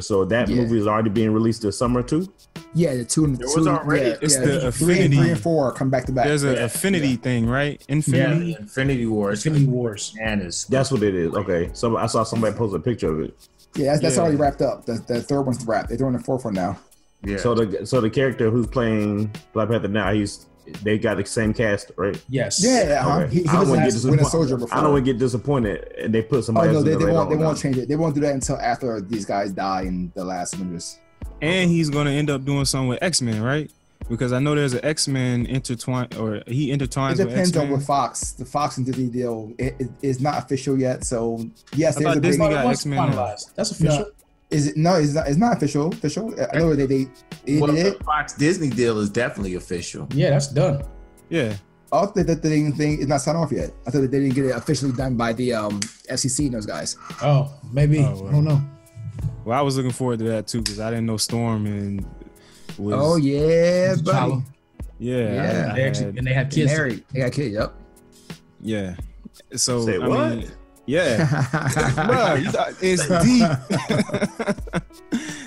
So that movie is already being released this summer too. Yeah, the 2 and 2. It's the Affinity. 3 and 4 come back to back. There's an Affinity thing, right? Infinity. Yeah, Infinity Wars. And that's what it is. Okay, so I saw somebody post a picture of it. Yeah, that's already wrapped up. The third one's wrapped. They're doing the 4th one now. Yeah. So the character who's playing Black Panther now, they got the same cast, right? Yes. Yeah. Okay. He doesn't win a soldier before. I don't want to get disappointed and they put somebody else. They won't change it. They won't do that until after these guys die in the last Avengers. And he's going to end up doing something with X-Men, right? Because I know there's an X-Men intertwined, or he intertwines with X-Men. It depends on what Fox. The Fox and Disney deal is not official yet. So yes, I thought Disney got X-Men. That's official. No, is it? No, it's not official. I know they the Fox Disney deal is definitely official. Yeah, that's done. Yeah. I thought that the thing is not signed off yet. I thought that they didn't get it officially done by the FCC and those guys. Oh, maybe. I don't know. Well, I was looking forward to that too because I didn't know Storm and was. Oh yeah, buddy. Yeah. And they have kids. Married. They got kids. Yep. Yeah. So Say I what? mean, yeah. Bruh, you thought it's deep.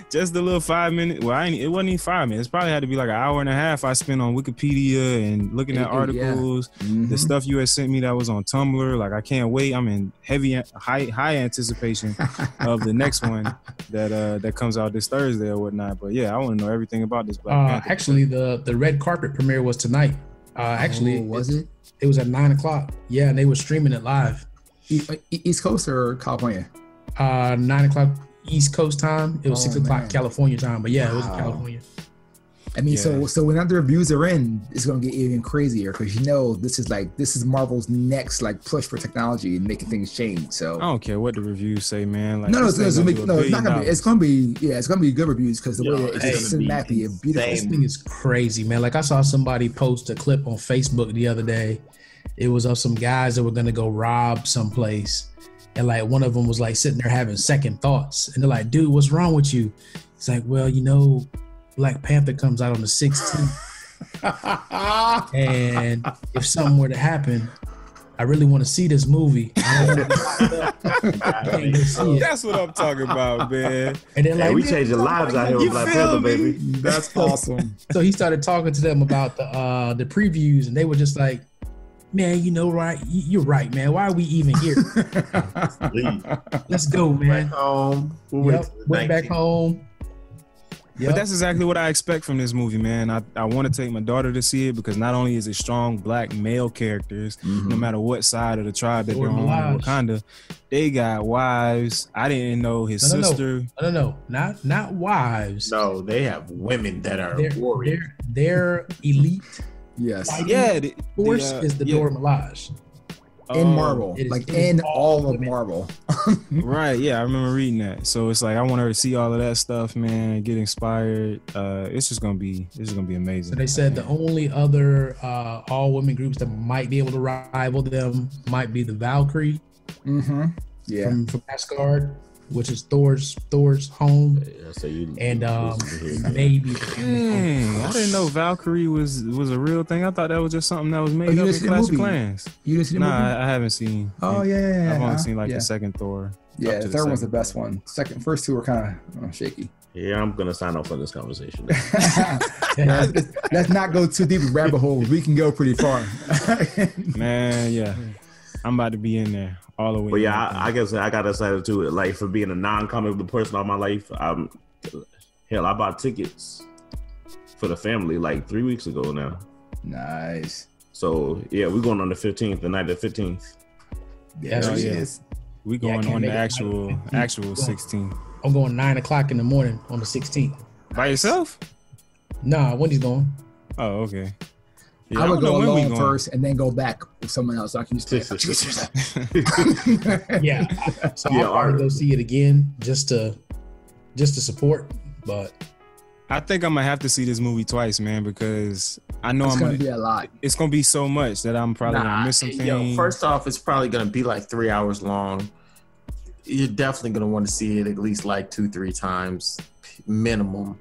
Just a little 5 minutes. Well, it wasn't even 5 minutes. It probably had to be like an hour and a half I spent on Wikipedia and looking at articles. The stuff you had sent me that was on Tumblr. Like, I can't wait. I'm in high anticipation of the next one that comes out this Thursday or whatnot. But yeah, I want to know everything about this Black Panther. Actually, the red carpet premiere was tonight. Was it? It was at 9:00. Yeah, and they were streaming it live. East Coast or California? 9:00 East Coast time. It was 6:00 man. California time. But yeah, it was in California. I mean, so when the reviews are in, it's gonna get even crazier because this is Marvel's next like push for technology and making things change. So I don't care what the reviews say, man. Like, it's not gonna be. It's gonna be good reviews because the way that it's cinematically and beautiful. This thing is crazy, man. Like I saw somebody post a clip on Facebook the other day. It was of some guys that were gonna go rob someplace, and like one of them was like sitting there having second thoughts, and they're like, "Dude, what's wrong with you?" It's like, well, Black Panther comes out on the 16th. And if something were to happen, I really want to see this movie. I can't go see it. That's what I'm talking about, man. And then like, we changing lives out here with Black Panther, baby. That's awesome. So he started talking to them about the previews, and they were just like, man, right? You're right, man. Why are we even here? Let's go, man. Back home. Went back home. Yep. But that's exactly what I expect from this movie, man. I want to take my daughter to see it because not only is it strong black male characters, no matter what side of the tribe that they're on in Wakanda, they got wives. I didn't know his sister. No, not wives. No, they have women that are warriors. They're elite. Yes. Yeah. Force is the Dora Milaje. In Marvel, in all of Marvel. Right, yeah, I remember reading that. So it's like I want her to see all of that stuff, man, get inspired. It's gonna be amazing. So they said the only other all women groups that might be able to rival them might be the Valkyrie. Yeah. From Asgard, which is Thor's home. Yeah, so and maybe. I didn't know Valkyrie was a real thing. I thought that was just something that was made up in Clash of Clans. You didn't see the movie? I haven't seen. Oh yeah. I've only seen the second Thor. Yeah, the third one's the best one. First two were kind of shaky. Yeah, I'm gonna sign off on this conversation. Let's not go too deep in rabbit hole. We can go pretty far. Man, yeah, I'm about to be in there all the way. But yeah, I guess I got excited too. Like for being a non-comic book person all my life, I bought tickets for the family like 3 weeks ago now. Nice. So yeah, we're going on the 15th, the night of the 15th. Yes. We going on the actual 16th. I'm going 9:00 in the morning on the 16th. By yourself? Nah, Wendy's going. Oh, okay. Yeah, I would go alone first and then go back with someone else. So I can just yeah. So I'll probably go see it again just to support. But I think I'm gonna have to see this movie twice, man, because I know it's gonna be a lot. It's gonna be so much that I'm probably gonna miss some things. First off, it's probably gonna be like 3 hours long. You're definitely gonna want to see it at least like 2-3 times minimum.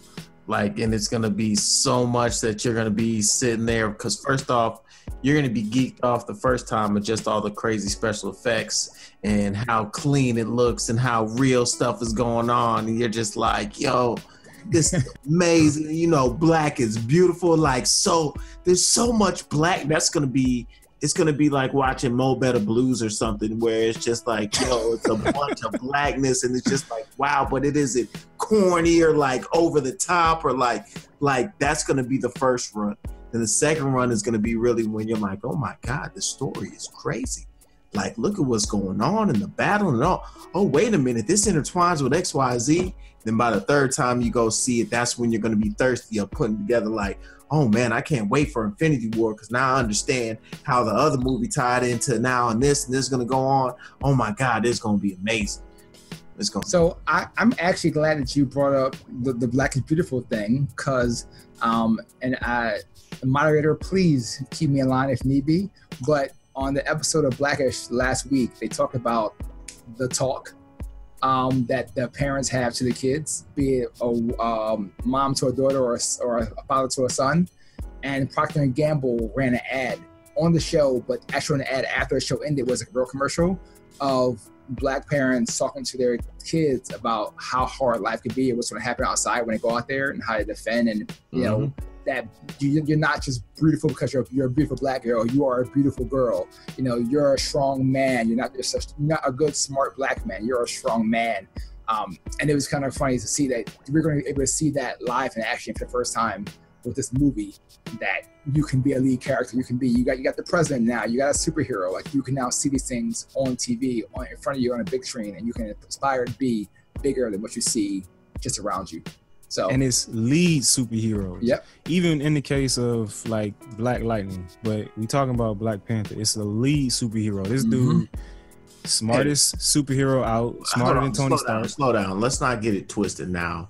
And it's gonna be so much that you're gonna be sitting there because first off, you're gonna be geeked off the first time of just all the crazy special effects and how clean it looks and how real stuff is going on, and you're just like, yo, this is amazing. Black is beautiful. So there's so much black that's gonna be. It's gonna be like watching Mo Better Blues or something, where it's just like, yo, it's a bunch of blackness, and it's just like, wow, but it isn't corny or like over the top or like that's gonna be the first run. Then the second run is gonna be really when you're like, oh my God, the story is crazy. Like, look at what's going on in the battle and all. Oh, wait a minute, this intertwines with X, Y, Z. Then by the third time you go see it, that's when you're gonna be thirsty of putting together like, oh man, I can't wait for Infinity War because now I understand how the other movie tied into now and this is going to go on. Oh my God, it's going to be amazing. So I'm actually glad that you brought up the Black is Beautiful thing because, moderator, please keep me in line if need be. But on the episode of Blackish last week, they talked about the talk. that the parents have to the kids, be it a mom to a daughter or a father to a son. And Procter & Gamble ran an ad on the show, but actually an ad after the show ended was a real commercial of Black parents talking to their kids about how hard life could be and what's going to happen outside when they go out there and how to defend. And, you know, that you're not just beautiful because you're a beautiful Black girl. You are a beautiful girl. You know, you're a strong man. You're not a good, smart Black man. You're a strong man. And it was kind of funny to see that we're going to be able to see that live in action for the first time with this movie, that you can be a lead character. You got the president now. You got a superhero. Like, you can now see these things on TV, in front of you on a big screen, and you can aspire to be bigger than what you see just around you. So, and it's lead superheroes. Yep. Even in the case of like Black Lightning, but we talking about Black Panther. It's the lead superhero. This dude, smartest superhero out, smarter than Tony Stark. Slow down. Let's not get it twisted now.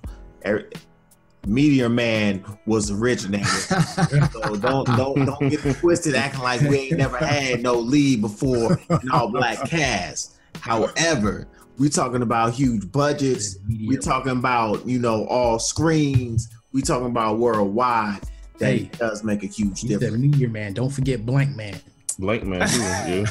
Meteor Man was originated, so don't get it twisted, acting like we ain't never had no lead before in all Black cast. However, we talking about huge budgets. We talking about, you know, all screens. We talking about worldwide. That does make a huge difference. The Meteor Man. Don't forget Blank Man. Blank Man too, yeah.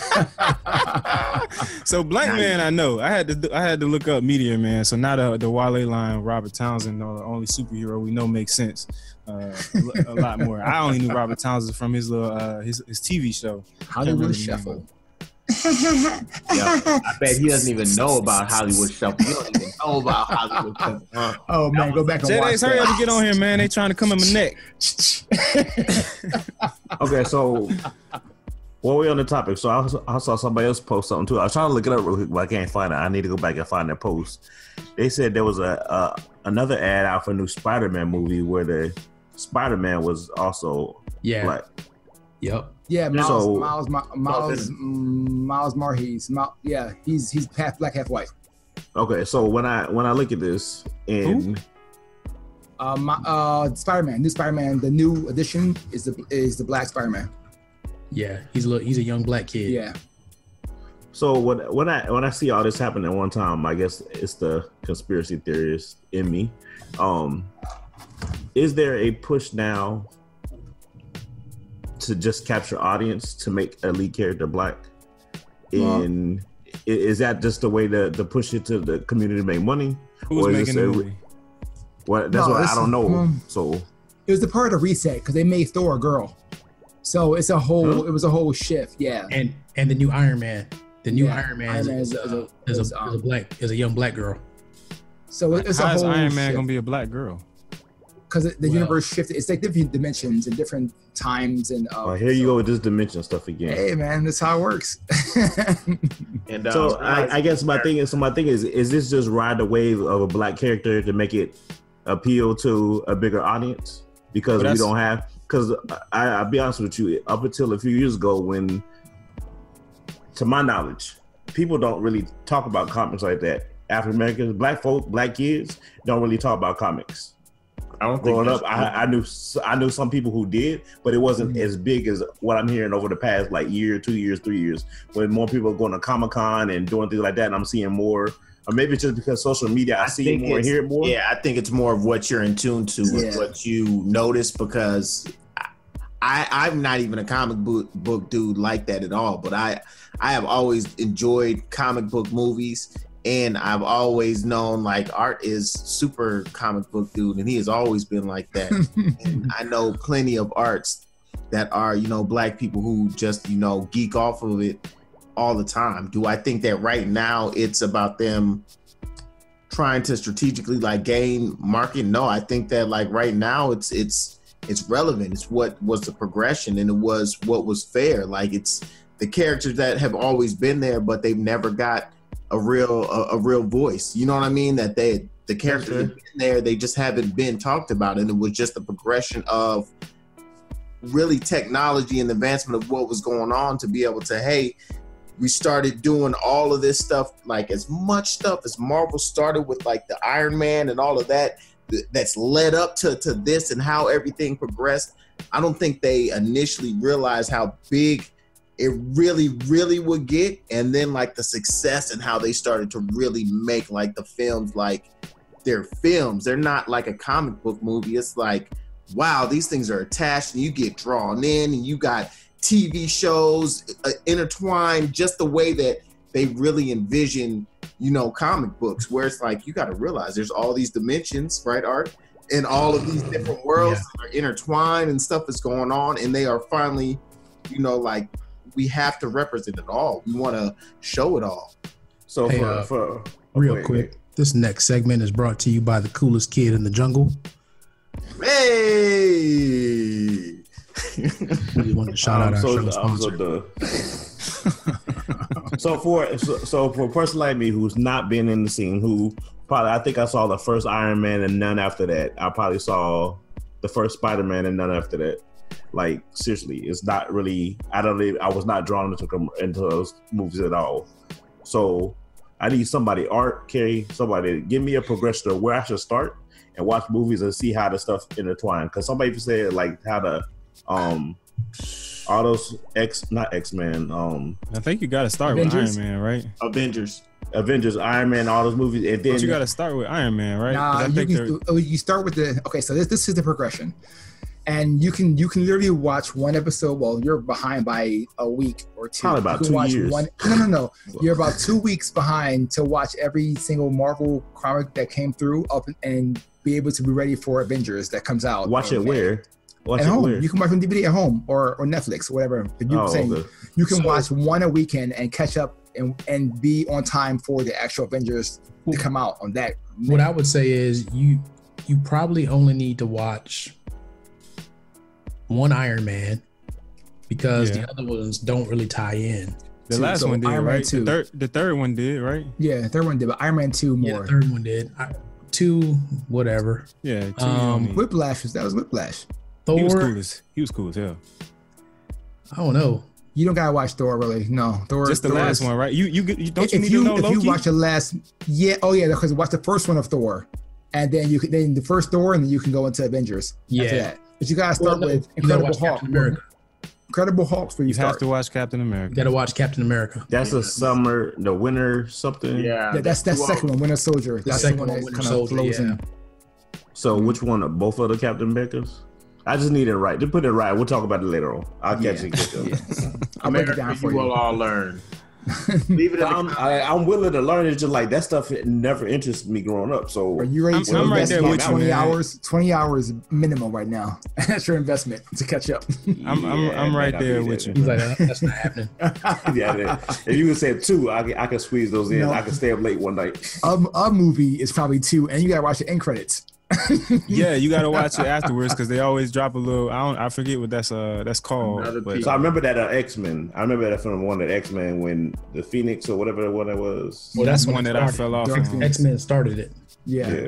So Blank Man, I know. I had to look up Meteor Man. So now the Wale line, Robert Townsend, the only superhero we know, makes sense a lot more. I only knew Robert Townsend from his little his TV show, Hollywood Shuffle. Yeah, I bet he doesn't even know about Hollywood Shuffle. He don't even know about Hollywood Shuffle. Oh man, go back and Jay watch Dace, hurry up and get on here, man. They trying to come in my neck. Okay, so while we're on the topic, so I saw somebody else post something too. I was trying to look it up real quick, but I can't find it. I need to go back and find that post. They said there was another ad out for a new Spider-Man movie where the Spider-Man was also Black. Yep. Yeah, Miles Morales. Yeah, he's half Black, half white. Okay, so when I look at this and Spider-Man, new Spider-Man, the new edition is the Black Spider-Man. Yeah, he's a young Black kid. Yeah. So when I see all this happen at one time, I guess it's the conspiracy theorist in me. Is there a push now to just capture audience to make a lead character Black? And is that just the way to push it to the community to make money? Who's making the movie? Well, that's what I don't know. So it was the part of the reset because they made Thor a girl. So it's a whole. It was a whole shift, yeah. And the new Iron Man, Iron Man is a young Black girl. So it's How a whole. Is Iron Man shift. Gonna be a Black girl? Because the universe shifted. It's like different dimensions and different times and. Here you go with this dimension stuff again. Hey man, that's how it works. And so I guess my thing is this just ride the wave of a Black character to make it appeal to a bigger audience? Because we don't have. Because I'll be honest with you, up until a few years ago, when, to my knowledge, people don't really talk about comics like that. African Americans, Black folk, Black kids don't really talk about comics. I don't think growing up, I knew some people who did, but it wasn't as big as what I'm hearing over the past like year, 2 years, 3 years, when more people are going to Comic-Con and doing things like that, and I'm seeing more. Or maybe it's just because social media, I see it more and hear it more. Yeah, I think it's more of what you're in tune to, with what you notice, because I'm not even a comic book dude like that at all. But I have always enjoyed comic book movies, and I've always known like Art is super comic book dude, and he has always been like that. And I know plenty of arts that are, you know, Black people who just, you know, geek off of it all the time. Do I think that right now it's about them trying to strategically like gain market? No, I think that like right now it's relevant. It's what was the progression, and it was what was fair. Like it's the characters that have always been there, but they've never got a real voice. You know what I mean? That the characters have been there, they just haven't been talked about, and it was just the progression of really technology and advancement of what was going on to be able to, hey, we started doing all of this stuff, like as much stuff as Marvel started with like the Iron Man and all of that, that's led up to this and how everything progressed. I don't think they initially realized how big it really, really would get. And then like the success and how they started to really make like the films, like they're films. They're not like a comic book movie. It's like, wow, these things are attached and you get drawn in and you got TV shows intertwined just the way that they really envision, you know, comic books, where it's like, you got to realize there's all these dimensions, right, Art? And all of these different worlds that are intertwined and stuff is going on. And they are finally, you know, like, we have to represent it all. We want to show it all. So Hey, for Real quick, this next segment is brought to you by the coolest kid in the jungle. Hey! We wanted to shout out our show sponsor. So for a person like me who's not been in the scene, who probably, I think I saw the first Iron Man and none after that. I probably saw the first Spider-Man and none after that. Like, seriously, it's not really, I was not drawn into those movies at all. So I need somebody, Art, Kerry, somebody, give me a progression of where I should start and watch movies and see how the stuff intertwine. Because somebody said like how the all those not X-Men. I think you got to start Avengers? with Iron Man, right? Avengers, Iron Man, all those movies, and then But you got to start with Iron Man, right? 'Cause Nah, I think you start with the okay. So this is the progression, and you can literally watch one episode. Well, you're behind by a week or two. Probably about You can 2 watch years. No. You're about 2 weeks behind to watch every single Marvel comic that came through up and be able to be ready for Avengers that comes out. watch it where? Watch At it home, where? you can watch on DVD at home or Netflix, or whatever. But Okay. you can watch one a weekend and catch up and be on time for the actual Avengers to come out on that. What I would say is you probably only need to watch one Iron Man because the other ones don't really tie in. the last so one did, Iron Man right? 2. The third one did, right? Yeah, the third one did, but Iron Man 2 Yeah, more. the third one did. Two, whatever. Yeah. Whiplash was Whiplash. Thor, He was cool as hell. I don't know. You don't gotta watch Thor really. No, Thor. Just the Thor last is- one, right? You don't you If need to know if you Loki? watch the last, because watch the first one of Thor, and then then the first Thor, and then you can go into Avengers after Yeah. that. But you gotta start with You gotta Incredible watch Hulk. Captain America. Incredible Hulk's where you You have start. to watch Captain You America. gotta watch Captain America. That's the winter something. Yeah, that's second one, Winter Soldier. That's the second one one, that Winter kind of Soldier, flows in. So which one? Of both of the Captain Americas? I just need it right. Just put it right. We'll talk about it later on. I'll catch it. I'll break it down for you will you. all learn. Leave it in the I'm willing to learn. It's just like that stuff never interested me growing up. So Are you ready to I'm right invest there about with you, 20 man. hours? 20 hours minimum right now. That's your investment to catch up. I'm right man, there I need with that. you. He's like, that's not happening. yeah, if you would say 2, I can squeeze those in. No. I can stay up late one night. A movie is probably 2, and you gotta watch the end credits. Yeah, you got to watch it afterwards because they always drop a little. I forget what that's called. Another But piece. So I remember that X-Men. I remember that from one of X-Men when the Phoenix or whatever one that was. Well, that's when one it that I started. fell off Dark on. Phoenix. X-Men started it. Yeah.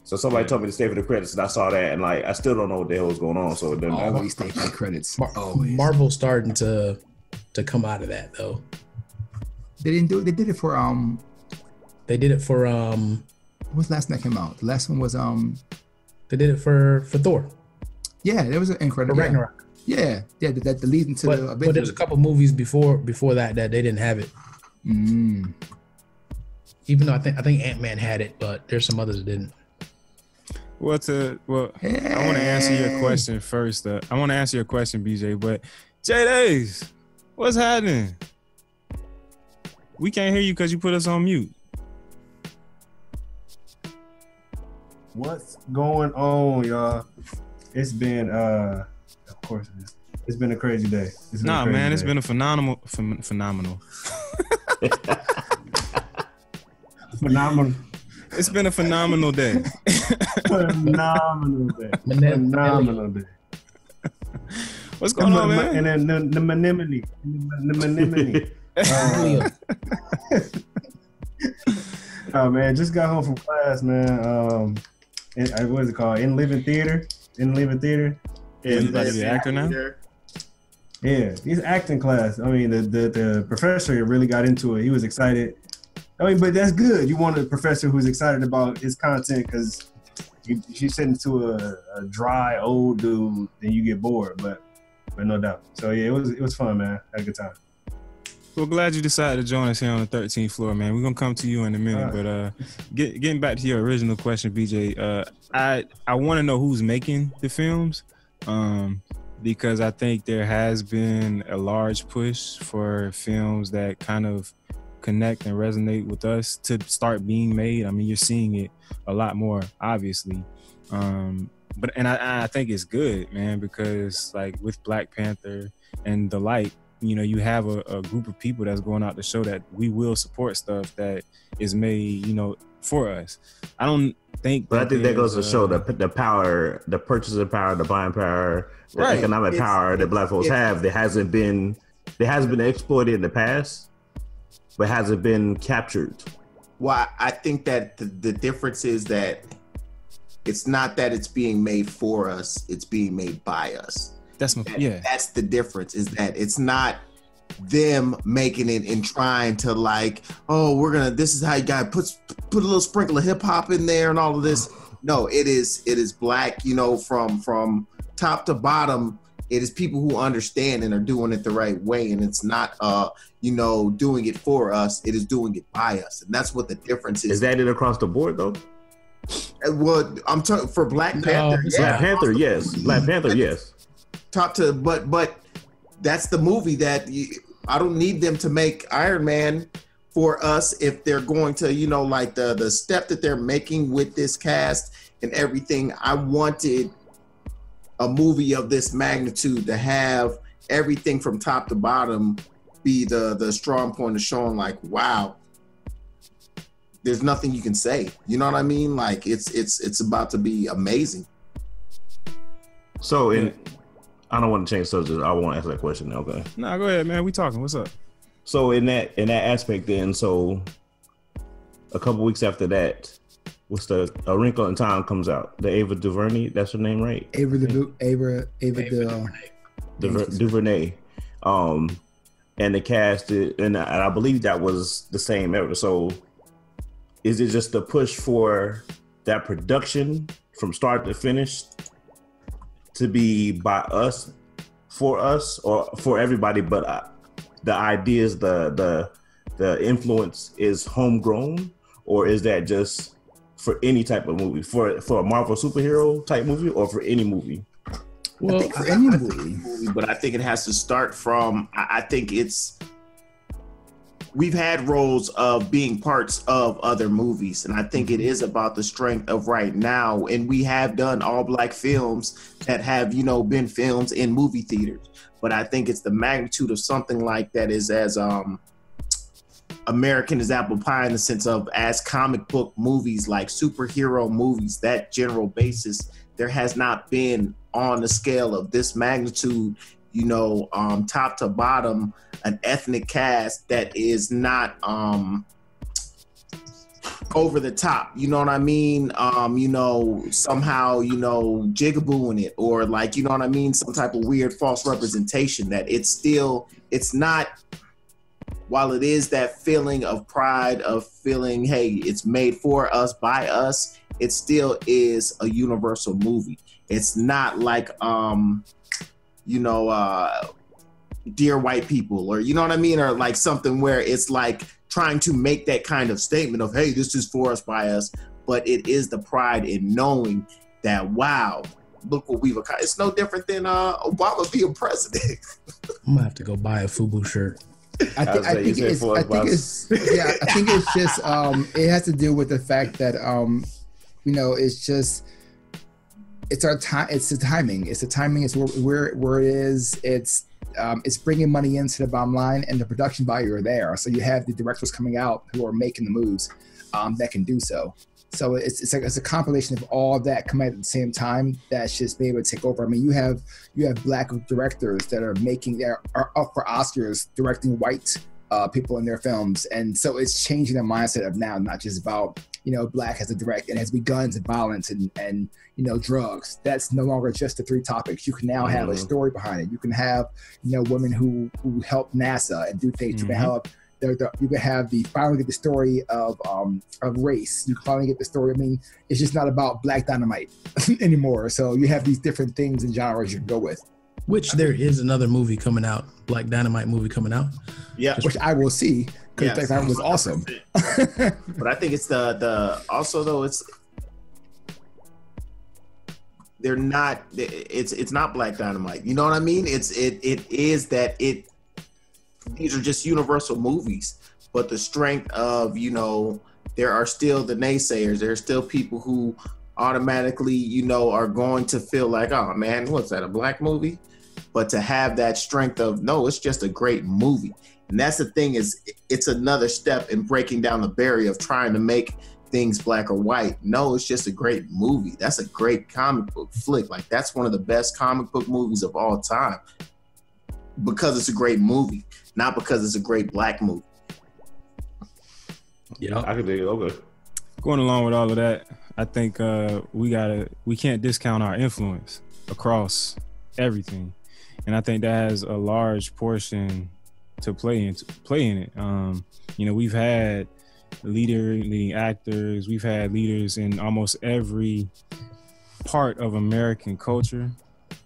So somebody told me to stay for the credits, and I saw that, and like I still don't know what the hell was going on. So it doesn't matter. Always stay for the credits. Always. Marvel's starting to come out of that though. They didn't do it. They did it for They did it for what's the last one that came out? The last one was they did it for Thor. yeah, there was an For incredible Ragnarok. Yeah, that lead into the But there's Avengers. a couple movies before that they didn't have it. Mm. Even though I think Ant-Man had it, but there's some others that didn't. I want to answer your question first. I want to answer your question, BJ. But Jay Dace, what's happening? We can't hear you because you put us on mute. What's going on, y'all? It's been, of course, it's been a crazy day. It's been a crazy Man, it's day. been a phenomenal. phenomenal. It's been a phenomenal day. Phenomenal day. Phenomenal day. What's going on, man? And then the Menemone. Oh man, just got home from class, man. What is it called? In Living Theater. You about to be an actor now? Yeah, he's acting class. I mean, the professor really got into it. He was excited. I mean, but that's good. You want a professor who's excited about his content because you sit into a dry old dude, then you get bored. But but no doubt. So yeah, it was fun, man. Had a good time. Well, glad you decided to join us here on the 13th floor, man. We're gonna come to you in a minute, Right. but getting back to your original question, BJ, I want to know who's making the films, because I think there has been a large push for films that kind of connect and resonate with us to start being made. I mean, you're seeing it a lot more, obviously, but I think it's good, man, because like with Black Panther and the like, you know, you have a group of people that's going out to show that we will support stuff that is made, you know, for us. I don't think, but I think that goes to show the power, the purchasing power, the buying power, the Right. economic power that Black folks have that hasn't been exploited in the past, but hasn't been captured. Well, I think that the difference is that it's not that it's being made for us, it's being made by us. That's That's the difference, is that it's not them making it and trying to like, oh, this is how you got put a little sprinkle of hip hop in there and all of this. No, it is Black, you know, from top to bottom. It is people who understand and are doing it the right way, and it's not you know, doing it for us, it is doing it by us. And that's what the difference is. Is that it across the board though? Well, I'm talking for Black Panther. Black Panther, yes. Black Panther, yes. Top to, but that's the movie that I don't need them to make Iron Man for us if they're going to, you know, like the step that they're making with this cast and everything. I wanted a movie of this magnitude to have everything from top to bottom be the strong point of showing like, wow, there's nothing you can say. You know what I mean? Like it's about to be amazing. So I don't want to change subject. I want to ask that question. Okay. No, go ahead, man. We talking. What's up? So in that aspect, then, so a couple weeks after that, what's the A Wrinkle in Time comes out? The Ava DuVernay, that's her name, right? Ava DuVernay. And the cast, and I believe that was the same ever. So is it just a push for that production from start to finish to be by us, for us, or for everybody, but the ideas, the influence is homegrown, or is that just for any type of movie, for a Marvel superhero type movie, or for any movie? Well, I think for any movie, but I think it has to start from. I think we've had roles of being parts of other movies, and I think it is about the strength of right now. And we have done all Black films that have, you know, been films in movie theaters. But I think it's the magnitude of something like that is as American as apple pie, in the sense of as comic book movies, like superhero movies, that general basis, there has not been on the scale of this magnitude, you know, top to bottom, an ethnic cast that is not over the top, you know what I mean? You know, somehow, you know, jigabooing it, or like, you know what I mean, some type of weird false representation. That it's not, while it is that feeling of pride of feeling, hey, it's made for us, by us, it still is a universal movie. It's not like you know, Dear White People, or you know what I mean, or like something where it's like trying to make that kind of statement of, hey, this is for us, by us, but it is the pride in knowing that, wow, look what we've accomplished. It's no different than Obama being president. I'm gonna have to go buy a FUBU shirt. I think it's just it has to do with the fact that you know, it's our time. It's the timing. It's the timing. It's where it is. It's bringing money into the bottom line, and the production value are there. So you have the directors coming out who are making the moves that can do so. So it's a compilation of all of that coming at the same time that's just being able to take over. I mean, you have Black directors that are up for Oscars directing white people in their films, and so it's changing the mindset of now, not just about, you know, Black has a direct and has guns and violence and you know, drugs. That's no longer just the three topics. You can now have a story behind it. You can have, you know, women who help NASA and do things. You can help. You can have finally get the story of race. You finally get the story. I mean, it's just not about Black Dynamite anymore. So you have these different things and genres you can go with. Which there is another movie coming out, Black Dynamite movie coming out. Yeah, which I will see because Yes. that was awesome. but I think it's the also though they're not. It's not Black Dynamite. You know what I mean? It is that it. These are just universal movies, but the strength of there are still the naysayers. There are still people who automatically are going to feel like, oh man, what's that, a black movie? But to have that strength of no, it's just a great movie. And that's the thing, is it's another step in breaking down the barrier of trying to make things black or white. No, it's just a great movie. That's a great comic book flick. Like, that's one of the best comic book movies of all time because it's a great movie, not because it's a great black movie. Yeah, I could dig it. Okay. Going along with all of that, I think we can't discount our influence across everything, and I think that has a large portion to play in it. We've had leading actors, we've had leaders in almost every part of American culture,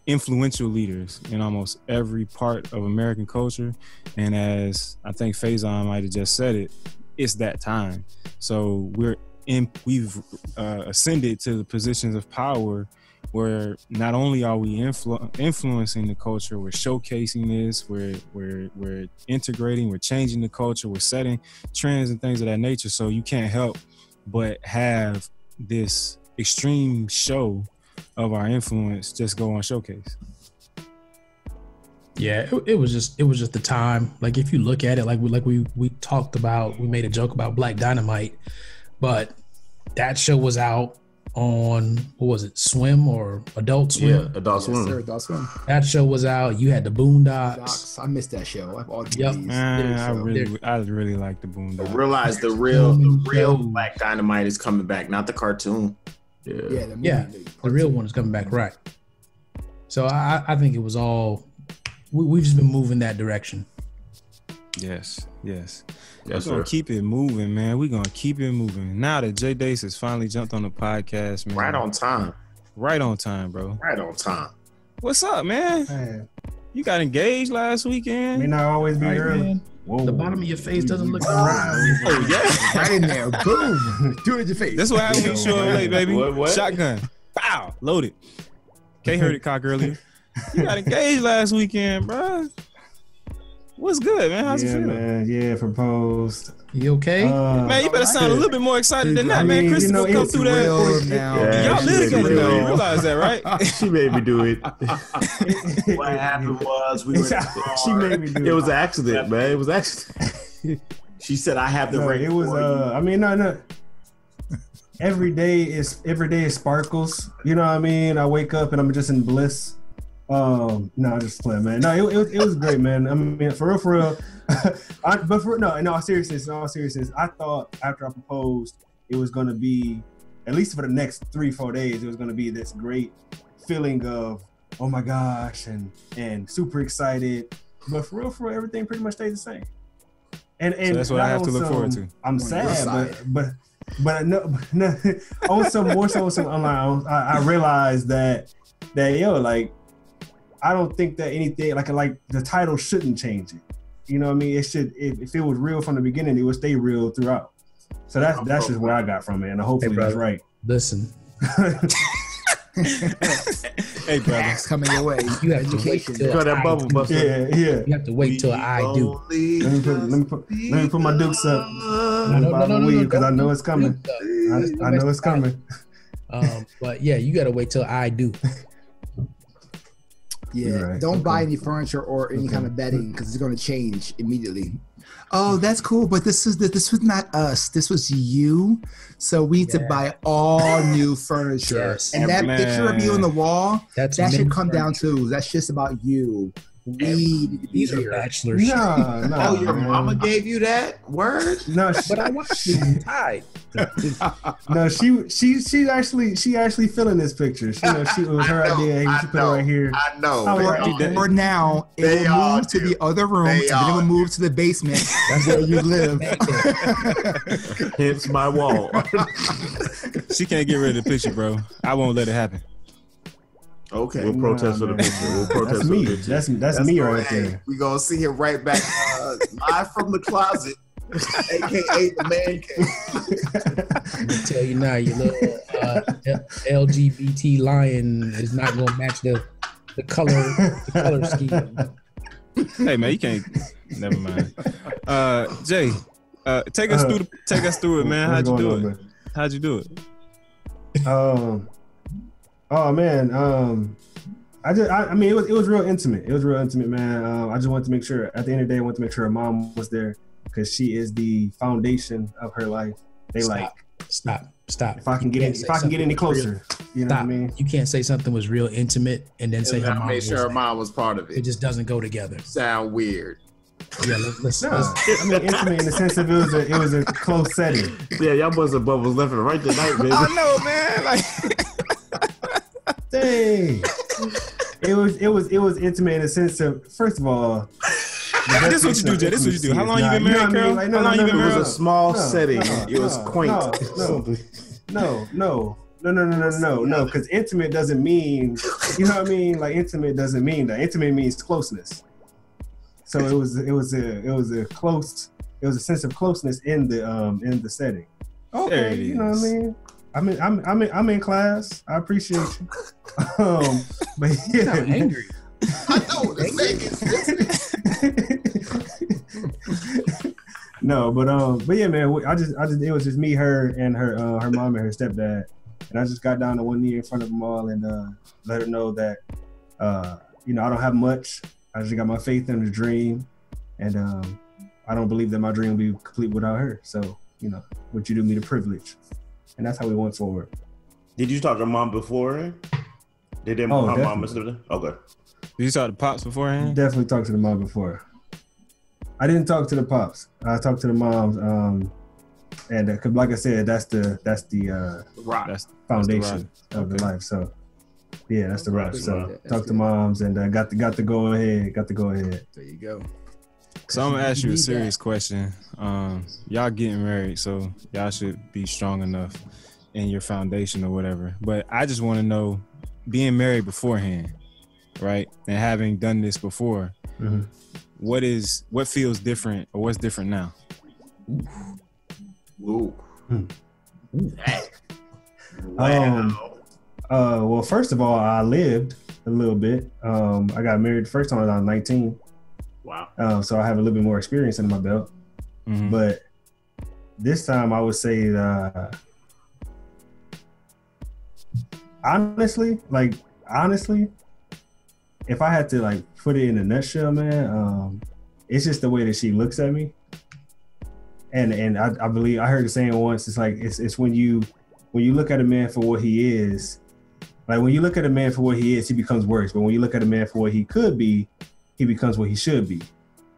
influential leaders in almost every part of American culture, and as I think Faison might have just said it, it's that time. So we've ascended to the positions of power where not only are we influencing the culture, we're showcasing this, we're integrating, we're changing the culture, we're setting trends and things of that nature. So you can't help but have this extreme show of our influence just go on showcase. Yeah, it was just the time. Like, if you look at it, like we talked about, we made a joke about Black Dynamite, but that show was out on, what was it, Swim or Adult Swim? Yeah, Adult Yes, Swim. sir, Adult Swim. That show was out. You had the Boondocks. Docs, I missed that show. I've all Yep. I really like the Boondocks. Realize the real Black Dynamite is coming back, not the cartoon. Yeah. Yeah, The real one is coming back, right? So I think it was all. We've just been moving that direction. Yes. Yes, We're sir. gonna keep it moving, man. We're gonna keep it moving. Now that Jay Dace has finally jumped on the podcast, man. Right on time. Right on time, bro. Right on time. What's up, man? Man, You got engaged last weekend? may not always be Right, early. man. Whoa. The bottom of your face doesn't look Wow. right. Oh, yeah. right in there. Boom. Do it in your face. That's what happens when you show up late, baby. What? Shotgun. Pow. Loaded. Kay heard it cock earlier. You got engaged last weekend, bro. What's good, man? How's it Yeah, feel? man. Yeah, proposed. You okay? Man, you better sound a little bit more excited than that, I man. mean, Christopher, you know, come it's through that. real now. Yeah, Y'all she live made together, me do though. it. You realize that, right? She made me do it. What happened was we were She made me do it. It was an accident, man. It was an accident. She said, I have the No, ring. it was. for you. I mean, no. Every day is sparkles. You know what I mean? I wake up and I'm just in bliss. No, just playing, man. No, it was great, man. I mean, for real. In all seriousness, I thought after I proposed, it was gonna be, at least for the next 3-4 days, it was gonna be this great feeling of, oh my gosh, and super excited. But for real, everything pretty much stayed the same. And So that's what I have to look forward to. I'm On your sad, side. but no, on some online, I realized that yo, like, I don't think that anything like the title shouldn't change it. You know what I mean? It should, if it was real from the beginning, it would stay real throughout. So that's just what I got from it, and hopefully that's right. Listen, Hey, brother. Facts coming your way. you have to wait Education. till Got that bubble buster. Yeah. You have to wait till I do. Let me put my dukes up. No, Because I know it's coming. I know it's coming. But yeah, you got to wait till I do. Yeah, You're right. don't Okay. buy any furniture or any kind of bedding because it's going to change immediately. Oh, that's cool, but this was not us. This was you. So we need to buy all new furniture. Yes. And that Man. picture of you on the wall, That's that should men's come down furniture. too. That's just about you. We need to be These are here. bachelors. No, Oh, your man. mama gave you that word? No, But I watched it tied. no, she actually feeling this picture. She it was her idea. She put it right here. I know. Oh, Or, right. or now it They will all move to do. the other room, They and then it all will move to the basement. That's where you live. Hence my wall. She can't get rid of the picture, bro. I won't let it happen. Okay. We'll protest for the man. picture. We'll protest That's for me. the picture. That's me right Hey, there. we gonna see him right back live from the closet, aka the man cave. I'm gonna tell you now, your little LGBT lion is not gonna match the color scheme. Hey man, you can't. Never mind. Jay, take us through it, man. How'd you do it? Man? How'd you do it? Oh man. I mean, it was real intimate. It was real intimate, man. I just wanted to make sure. At the end of the day, I wanted to make sure her mom was there because she is the foundation of her life. Stop. If I can get any closer, you know what I mean. You can't say something was real intimate and then say her mom made was sure her there. mom was part of It it. just doesn't go together. Sound weird. Yeah, let's No, I mean intimate in the sense of it was a close setting. Yeah, y'all busting bubbles left and right tonight, baby. I know, man. Like, Dang. It was intimate in the sense of, first of all, this is what you do, Jay. This is what you do. How long you been married, Carol? How long you been It was married? a small setting. It was quaint. No. Because intimate doesn't mean, you know what I mean? Like intimate doesn't mean that. Intimate means closeness. So it was a sense of closeness in the setting. There Okay, it you know what I mean? I'm in class. I appreciate you. But yeah, I'm angry. I know the No, but yeah, man. I just it was just me, her, and her mom and her stepdad, and I just got down on one knee in front of them all and let her know that I don't have much. I just got my faith in the dream, and I don't believe that my dream will be complete without her. So would you do me the privilege? And that's how we went forward. Did you talk to mom before? Did her mom and stepdad? Okay. Did you talk to pops beforehand? Definitely talked to the mom before. I didn't talk to the pops. I talked to the moms, and cause like I said, that's the rock. That's foundation the rock. of the life. So yeah, that's the rock. That's So good. talk to moms and got the go ahead. There you go. So I'm gonna ask you a need serious question. Y'all getting married, so y'all should be strong enough in your foundation or whatever. But I just want to know, being married beforehand, right, and having done this before, Mm-hmm. what feels different or what's different now? Ooh. Hey. Well, first of all, I lived a little bit. I got married the first time when I was 19. Wow. So I have a little bit more experience under my belt. Mhm. But this time I would say honestly, if I had to put it in a nutshell, man, it's just the way that she looks at me. And I believe I heard the saying once, it's when you look at a man for what he is, like when you look at a man for what he is, he becomes worse. But when you look at a man for what he could be, he becomes what he should be.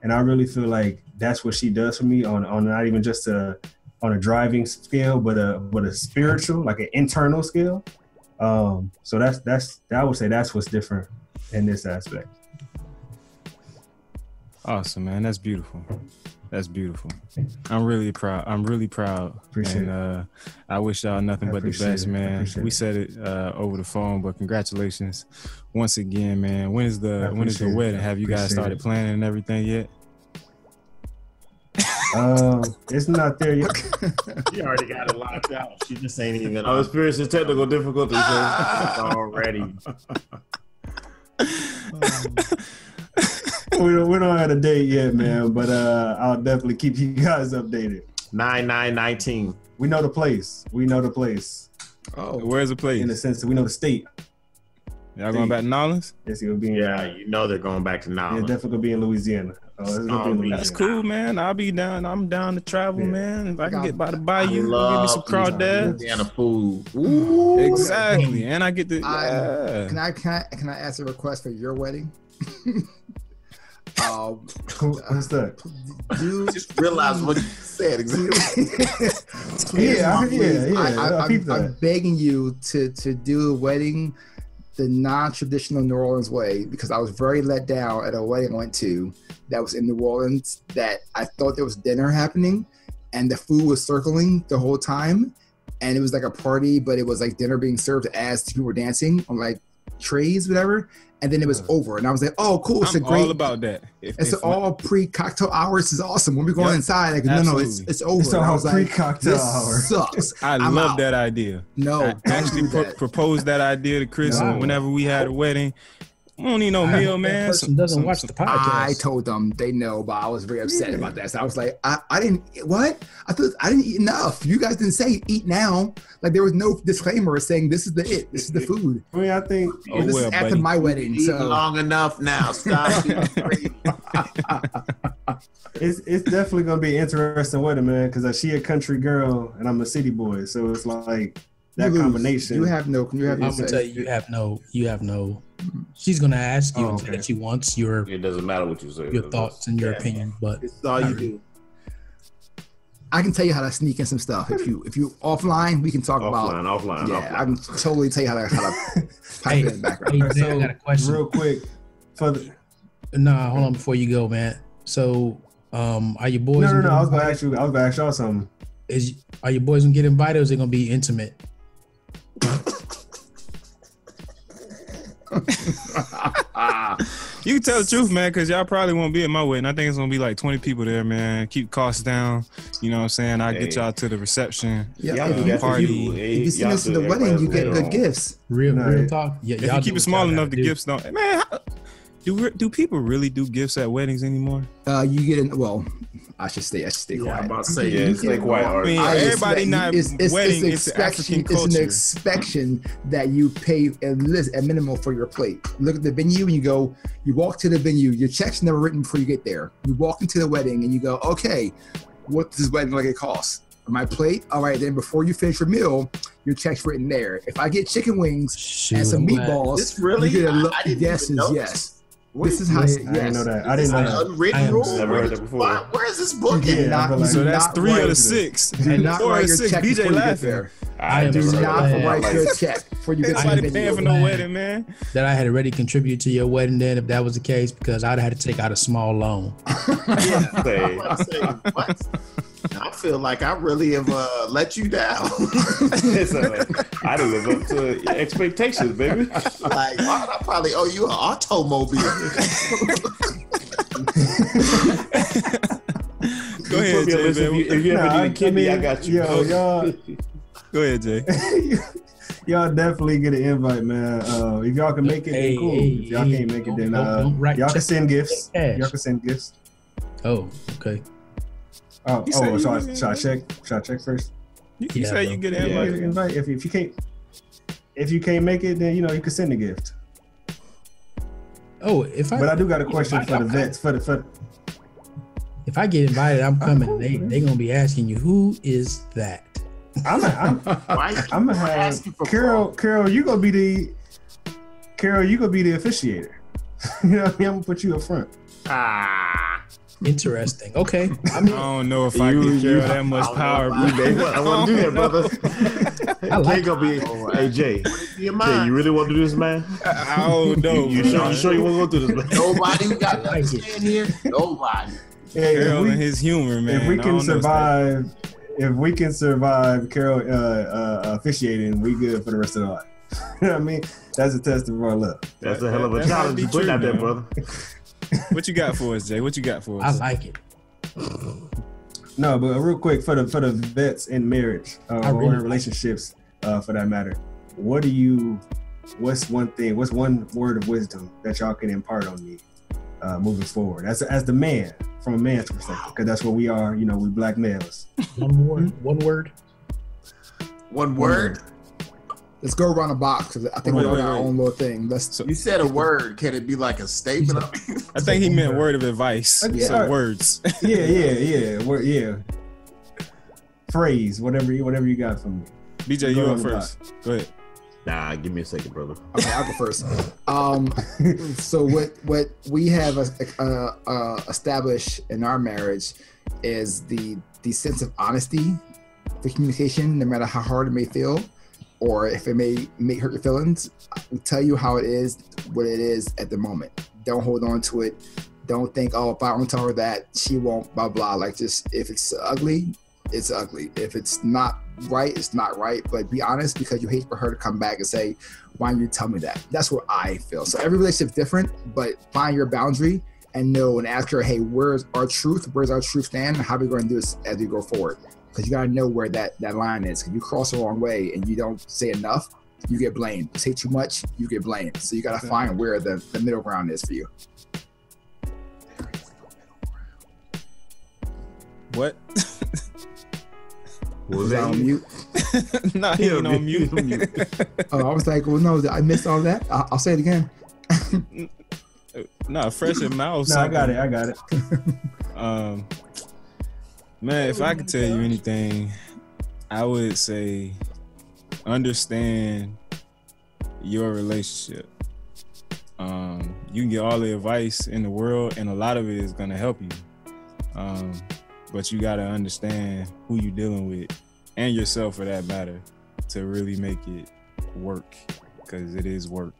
And I really feel like that's what she does for me on not even just on a driving scale, but a spiritual, like an internal scale. So that's I would say that's what's different in this aspect. Awesome, man. That's beautiful. That's beautiful. I'm really proud. Appreciate it. I wish y'all nothing but the best, man. Appreciate We it. said it over the phone, but congratulations once again, man. When is the appreciate wedding? it. Have you guys Appreciate started it. planning and everything yet? It's not there yet. She already got it locked out. She just ain't even. I was experiencing technical difficulties already. We don't have a date yet, man, but I'll definitely keep you guys updated. 9/9/19. We know the place. Oh, where's the In place? the sense that we know the state. Y'all going back to New Orleans? It's gonna be in, Yeah, you know they're going back to now. yeah, definitely gonna be in Louisiana. It's gonna be in Louisiana. That's cool, man. I'll be down. I'm down to travel, Yeah. man. If I can get by the I bayou, give me love some crawdads. Louisiana food. Ooh. Exactly, and I get the. I'm- Yeah. Can I ask a request for your wedding? What's that? Dude, Just realize what you said exactly. I peeped that. I'm begging you to do a wedding the non-traditional New Orleans way, because I was very let down at a wedding I went to that was in New Orleans, that I thought there was dinner happening and the food was circling the whole time, and it was like a party, but it was like dinner being served as people were dancing. I'm like, trays, whatever. And then it was over, and I was like, "Oh, cool! It's I'm a great." all about that. It's all pre-cocktail hours. Is awesome. When we go inside, like, no, it's over. It's And I all was like, pre-cocktail this hour. sucks. I I'm love out. that idea. No, I don't actually do that. proposed that idea to Chris whenever we had a wedding. I don't need no meal, man. That person doesn't watch the podcast. I told them they know, but I was very upset about that. So I was like, I didn't what? I thought I didn't eat enough. You guys didn't say eat now. Like there was no disclaimer saying this is the food. I mean, I think This is after buddy. my wedding. Eating So long enough now. Stop being crazy. it's definitely gonna be an interesting wedding, man. Because she a country girl and I'm a city boy, so it's like that you lose. combination. You have no. I'm gonna tell you, you have no. She's gonna ask you that she wants your It doesn't matter what you say. thoughts and your opinion, but This is all you do. I can tell you how to sneak in some stuff. If you offline, we can talk about. Offline. Yeah, I can totally tell you how to pipe hey, it in the background. hey, Jay, I got a question. Real quick, for the Nah, hold on before you go, man. So, are your boys? no, I was gonna ask y'all something. Are your boys gonna get invited, or is it gonna be intimate? You can tell the truth, man, because y'all probably won't be at my wedding. I think it's gonna be like 20 people there, man. Keep costs down. You know what I'm saying? I'll get y'all to the reception. Yeah, Y'all do that for party. you. if you send us to the wedding, you get good gifts. Real talk. Yeah, If you keep it small enough, the gifts don't. Man, do people really do gifts at weddings anymore? You get in. Well, I should stay Yeah, I'm quiet. about to say, Yeah, stay quiet. I mean, everybody not wedding into African It's an culture. inspection that you pay at least a minimum for your plate. Look at the venue and you walk to the venue. Your check's never written before you get there. You walk into the wedding and you go, okay, what does this wedding like it cost? My plate? All right, then before you finish your meal, your check's written there. If I get chicken wings and some meatballs, This really? you get I didn't yes even is know yes. Wait, This is how. I Yes. didn't know that. I didn't know that. Unwritten rule. Never heard that before. Where is this book? You do at? not- but you like- do So that's not 3 of write- the 6. Do not 4 write of your 6. check BJ before you get laughing. there. I am Do so not glad write your check before you get to the Anybody paying for venue. no wedding, man? that I had already contributed to your wedding then, if that was the case, because I'd had to take out a small loan. Yeah. Say, I'm about to say, what? I feel like I really have let you down. I didn't live up to expectations, baby. Like, why would I probably owe you an automobile? Go ahead, Jay. Listen, Man. if you ever Nah, need a kidney, I got you. Yo, y'all, Go ahead, Jay. y'all definitely get an invite, man. If y'all can make it, then cool. If y'all can't make it, then don't write y'all can check- send gifts. cash. Y'all can send gifts. Oh, okay. You said you Should I was- check? Should I check first? You Yeah, say bro. you get Yeah, an invite. invite. If you can't make it, then you can send a gift. Oh, if I But I do got a question for the vets. if I get invited, I'm coming. They gonna be asking you, who is that? I'm Why gonna have asking for Carol. You gonna be the officiator. You know what I mean? I'm gonna put you up front. Interesting. Okay. I I mean, don't know if I give Carol that much power, bro. I want to do that, brother. I like Jay gonna be. Hey Jay, your Jay, mind? you really want to do this, man? I don't know. You sure you want to go through this, man? Nobody who got to I like it. understand here. Nobody. Hey, Carol and his humor, man. if we I can don't know. survive Carol officiating, we good for the rest of the life. You know what I mean? That's a test of our love. That's a hell of a That might challenge be you put true, out there, man. brother. What you got for us, Jay? What you got for I us? like it. No, but real quick for the vets in marriage or really in like relationships, for that matter. What's one word of wisdom that y'all can impart on me moving forward as the man, from a man's perspective, because that's what we are. You know, we black males. One word. One word. One word. Let's go around the box because I think we all got our wait. own little thing. Let's. You said a word. Can it be like a statement? I think he meant word of advice. Yeah. So words. Yeah. Phrase, whatever you got from me. BJ, Go you on up the first. Go ahead. Nah, give me a second, brother. Okay, I'll go first. So what we have established in our marriage is the sense of honesty for communication, no matter how hard it may feel, or if it may hurt your feelings. I will tell you how it is, what it is at the moment. Don't hold on to it. Don't think, oh, if I don't tell her that, she won't, blah, blah. Like, just if it's ugly, it's ugly. If it's not right, it's not right. But be honest, because you hate for her to come back and say, why didn't you tell me that? That's what I feel. So every relationship is different, but find your boundary and know and ask her, hey, where's our truth? Where's our truth stand? How are we going to do this as we go forward? Because you got to know where that line is. If you cross the wrong way and you don't say enough, you get blamed. You say too much, you get blamed. So you got to find where the middle ground is for you. What? Was that on mute? No, he ain't on mute. Oh, I was like, well, no, I missed all that. I'll say it again. No, fresh in mouth. No, I got it. Man, if I could tell you anything, I would say understand your relationship. You can get all the advice in the world, and a lot of it is gonna help you. But you gotta understand who you're dealing with, and yourself for that matter, to really make it work, because it is work.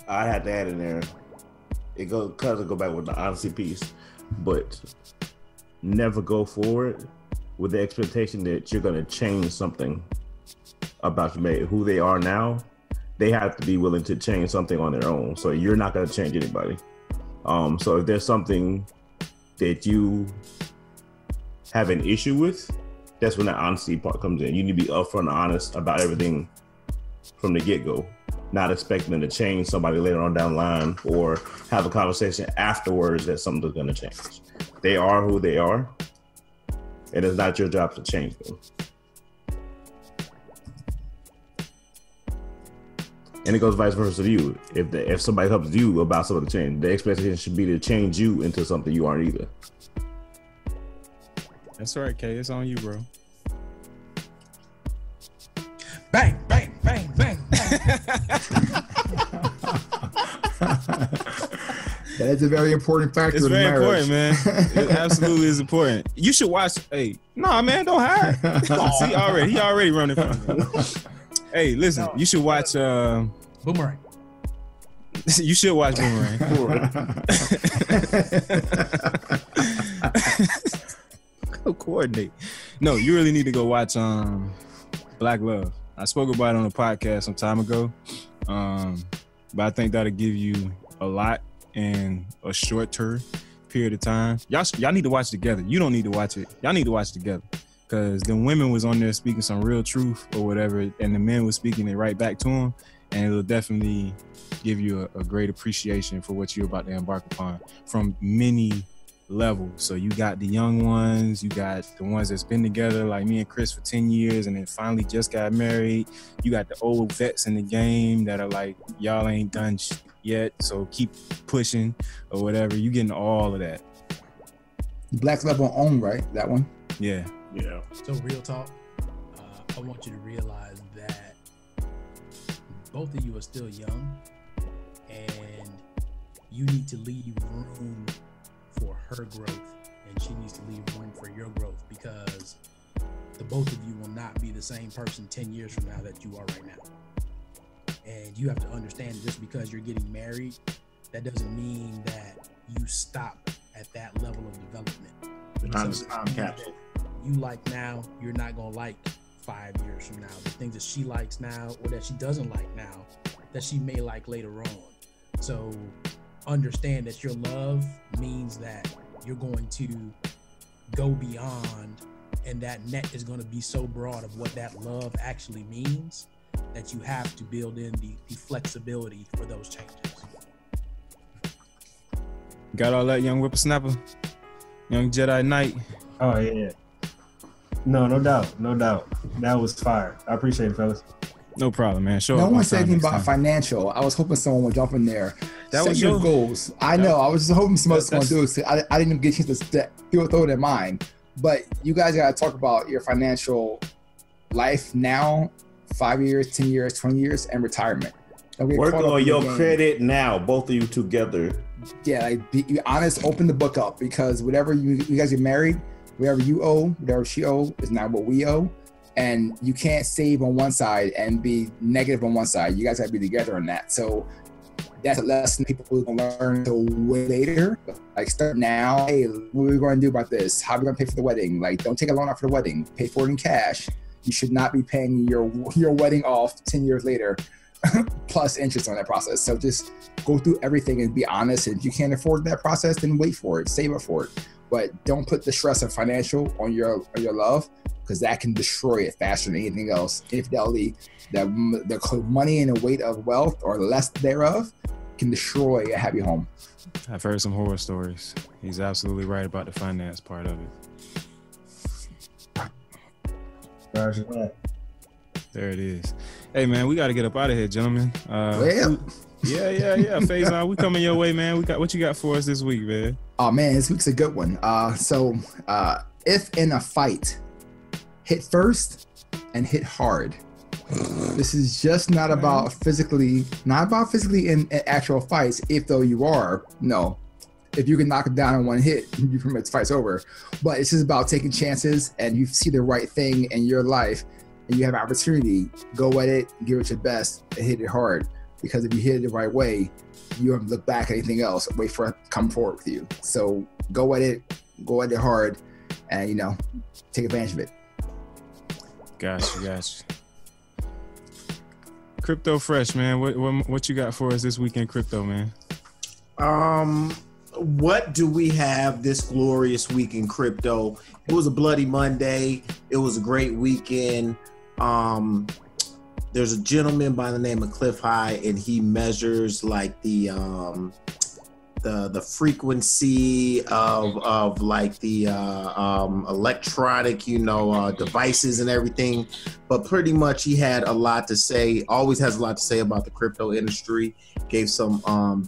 I had to add in there. It go back with the honesty piece, but never go forward with the expectation that you're gonna change something about who they are now. They have to be willing to change something on their own. So you're not gonna change anybody. So if there's something that you have an issue with, that's when the honesty part comes in. You need to be upfront and honest about everything from the get-go, not expecting them to change somebody later on down the line or have a conversation afterwards that something's going to change. They are who they are, and it's not your job to change them. And it goes vice versa to you. If somebody helps you about something to change, the expectation should be to change you into something you aren't either. That's right, Kay. It's on you, bro. Bang, bang, bang, bang, bang. That is a very important factor. It's in very marriage. important, man. It absolutely is important. You should watch. Hey, nah, man, don't hide. See, he already running from me. Hey, listen, you should watch Boomerang. You should watch Boomerang. Go coordinate. No, you really need to go watch Black Love. I spoke about it on a podcast some time ago. But I think that'll give you a lot in a shorter period of time. Y'all need to watch together. You don't need to watch it. Y'all need to watch together. Because the women was on there speaking some real truth or whatever, and the men was speaking it right back to them, and it'll definitely give you a great appreciation for what you're about to embark upon from many levels. So you got the young ones, you got the ones that's been together like me and Chris for 10 years and then finally just got married. You got the old vets in the game that are like, y'all ain't done yet, so keep pushing or whatever. You getting all of that. Black Love on OWN, right? That one? Yeah. Yeah. So real talk, I want you to realize that both of you are still young and you need to leave room for her growth and she needs to leave room for your growth, because the both of you will not be the same person 10 years from now that you are right now. And you have to understand, just because you're getting married, that doesn't mean that you stop at that level of development. Time capsule. You like now, you're not gonna like 5 years from now. The things that she likes now or that she doesn't like now, that she may like later on. So understand that your love means that you're going to go beyond, and that net is going to be so broad of what that love actually means that you have to build in the flexibility for those changes. Got all that, young whippersnapper? Young Jedi Knight? Oh, yeah. No doubt. That was fire. I appreciate it, fellas. No problem, man. Show no up one on said time anything next about time. financial. I was hoping someone would jump in there. That Set was your your goals. I know. I was just hoping someone was going to do That's- it. I didn't even get a chance to throw it in mine. But you guys got to talk about your financial life now, 5 years, 10 years, 20 years, and retirement. Don't get Work caught up on in your the game. credit now, both of you together. Yeah, like be honest, open the book up, because whatever you guys get married, whatever you owe, whatever she owe is not what we owe. And you can't save on one side and be negative on one side. You guys got to be together on that. So that's a lesson people can learn until way later. Like, start now. Hey, what are we going to do about this? How are we going to pay for the wedding? Like, don't take a loan out for the wedding. Pay for it in cash. You should not be paying your wedding off 10 years later, plus interest on that process. So just go through everything and be honest. If you can't afford that process, then wait for it. Save up for it. But don't put the stress of financial on your love, because that can destroy it faster than anything else. Infidelity, the money and the weight of wealth or less thereof can destroy a happy home. I've heard some horror stories. He's absolutely right about the finance part of it. There it is. Hey, man, we got to get up out of here, gentlemen. Yeah. Faison, we coming your way, man. What you got for us this week, man? Oh, man, this week's a good one. If in a fight, hit first and hit hard. This is just not about physically in actual fights. If though you are, no. If you can knock it down in one hit, you pretty much fight's over. But it's just about taking chances, and you see the right thing in your life, and you have an opportunity. Go at it, give it your best, and hit it hard. Because if you hit it the right way, you don't look back at anything else. Wait for it to come forward with you. So go at it hard, and take advantage of it. Gotcha. Crypto Fresh, man. What you got for us this week in crypto, man? What do we have this glorious week in crypto? It was a bloody Monday. It was a great weekend. There's a gentleman by the name of Cliff High, and he measures like the frequency of like the electronic, devices and everything. But pretty much he had a lot to say, always has a lot to say about the crypto industry. Gave some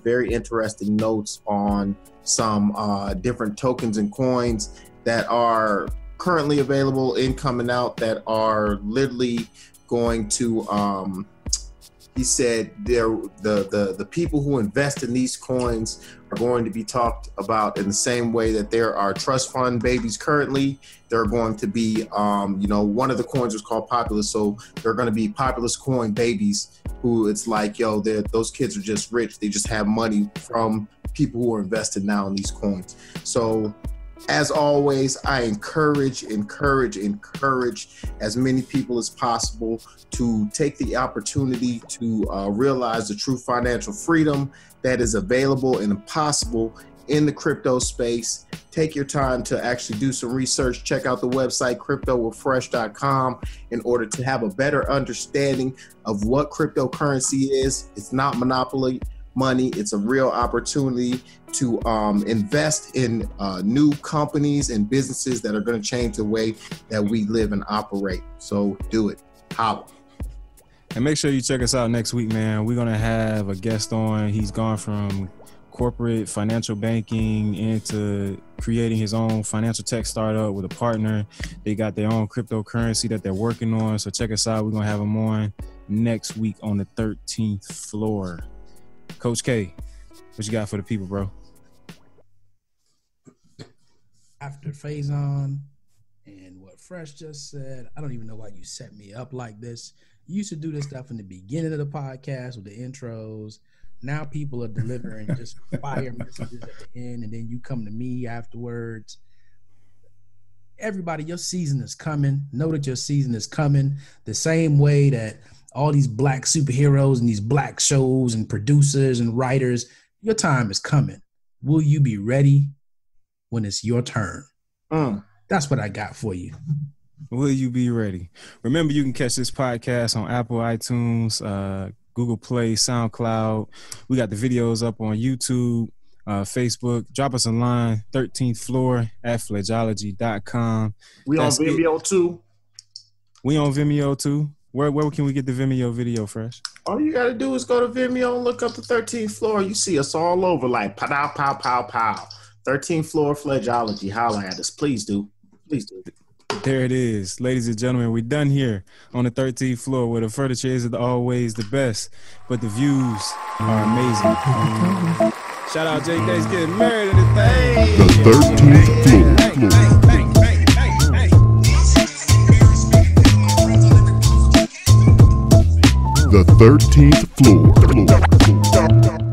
very interesting notes on some different tokens and coins that are currently available in coming out that are literally going to he said the people who invest in these coins are going to be talked about in the same way that there are trust fund babies currently. There are going to be, one of the coins was called Populous. So there are going to be Populous coin babies who it's like, those kids are just rich. They just have money from people who are invested now in these coins. So as always, I encourage as many people as possible to take the opportunity to realize the true financial freedom that is available and possible in the crypto space. Take your time to actually do some research. Check out the website cryptowithfresh.com in order to have a better understanding of what cryptocurrency is. It's not monopoly money. It's a real opportunity to invest in new companies and businesses that are going to change the way that we live and operate. So do it. Holla. And make sure you check us out next week, man. We're going to have a guest on. He's gone from corporate financial banking into creating his own financial tech startup with a partner. They got their own cryptocurrency that they're working on. So check us out. We're going to have him on next week on the 13th floor. Coach K, what you got for the people, bro? After Faison and what Fresh just said, I don't even know why you set me up like this. You used to do this stuff in the beginning of the podcast with the intros. Now people are delivering just fire messages at the end, and then you come to me afterwards. Everybody, your season is coming. Know that your season is coming. The same way that all these black superheroes and these black shows and producers and writers, your time is coming. Will you be ready when it's your turn? That's what I got for you. Will you be ready? Remember, you can catch this podcast on Apple, iTunes, Google Play, SoundCloud. We got the videos up on YouTube, Facebook. Drop us a line, 13th floor at fledgeology.com. We on Vimeo too. We on Vimeo too. Where can we get the Vimeo video, Fresh? All you got to do is go to Vimeo and look up the 13th floor. You see us all over like pow, pow, pow, pow. 13th floor Fledgeology. Holla at us. Please do. Please do. There it is. Ladies and gentlemen, we're done here on the 13th floor where the furniture is always the best, but the views are amazing. Shout out Jay Dace getting married in the thing. The 13th floor. The 13th floor.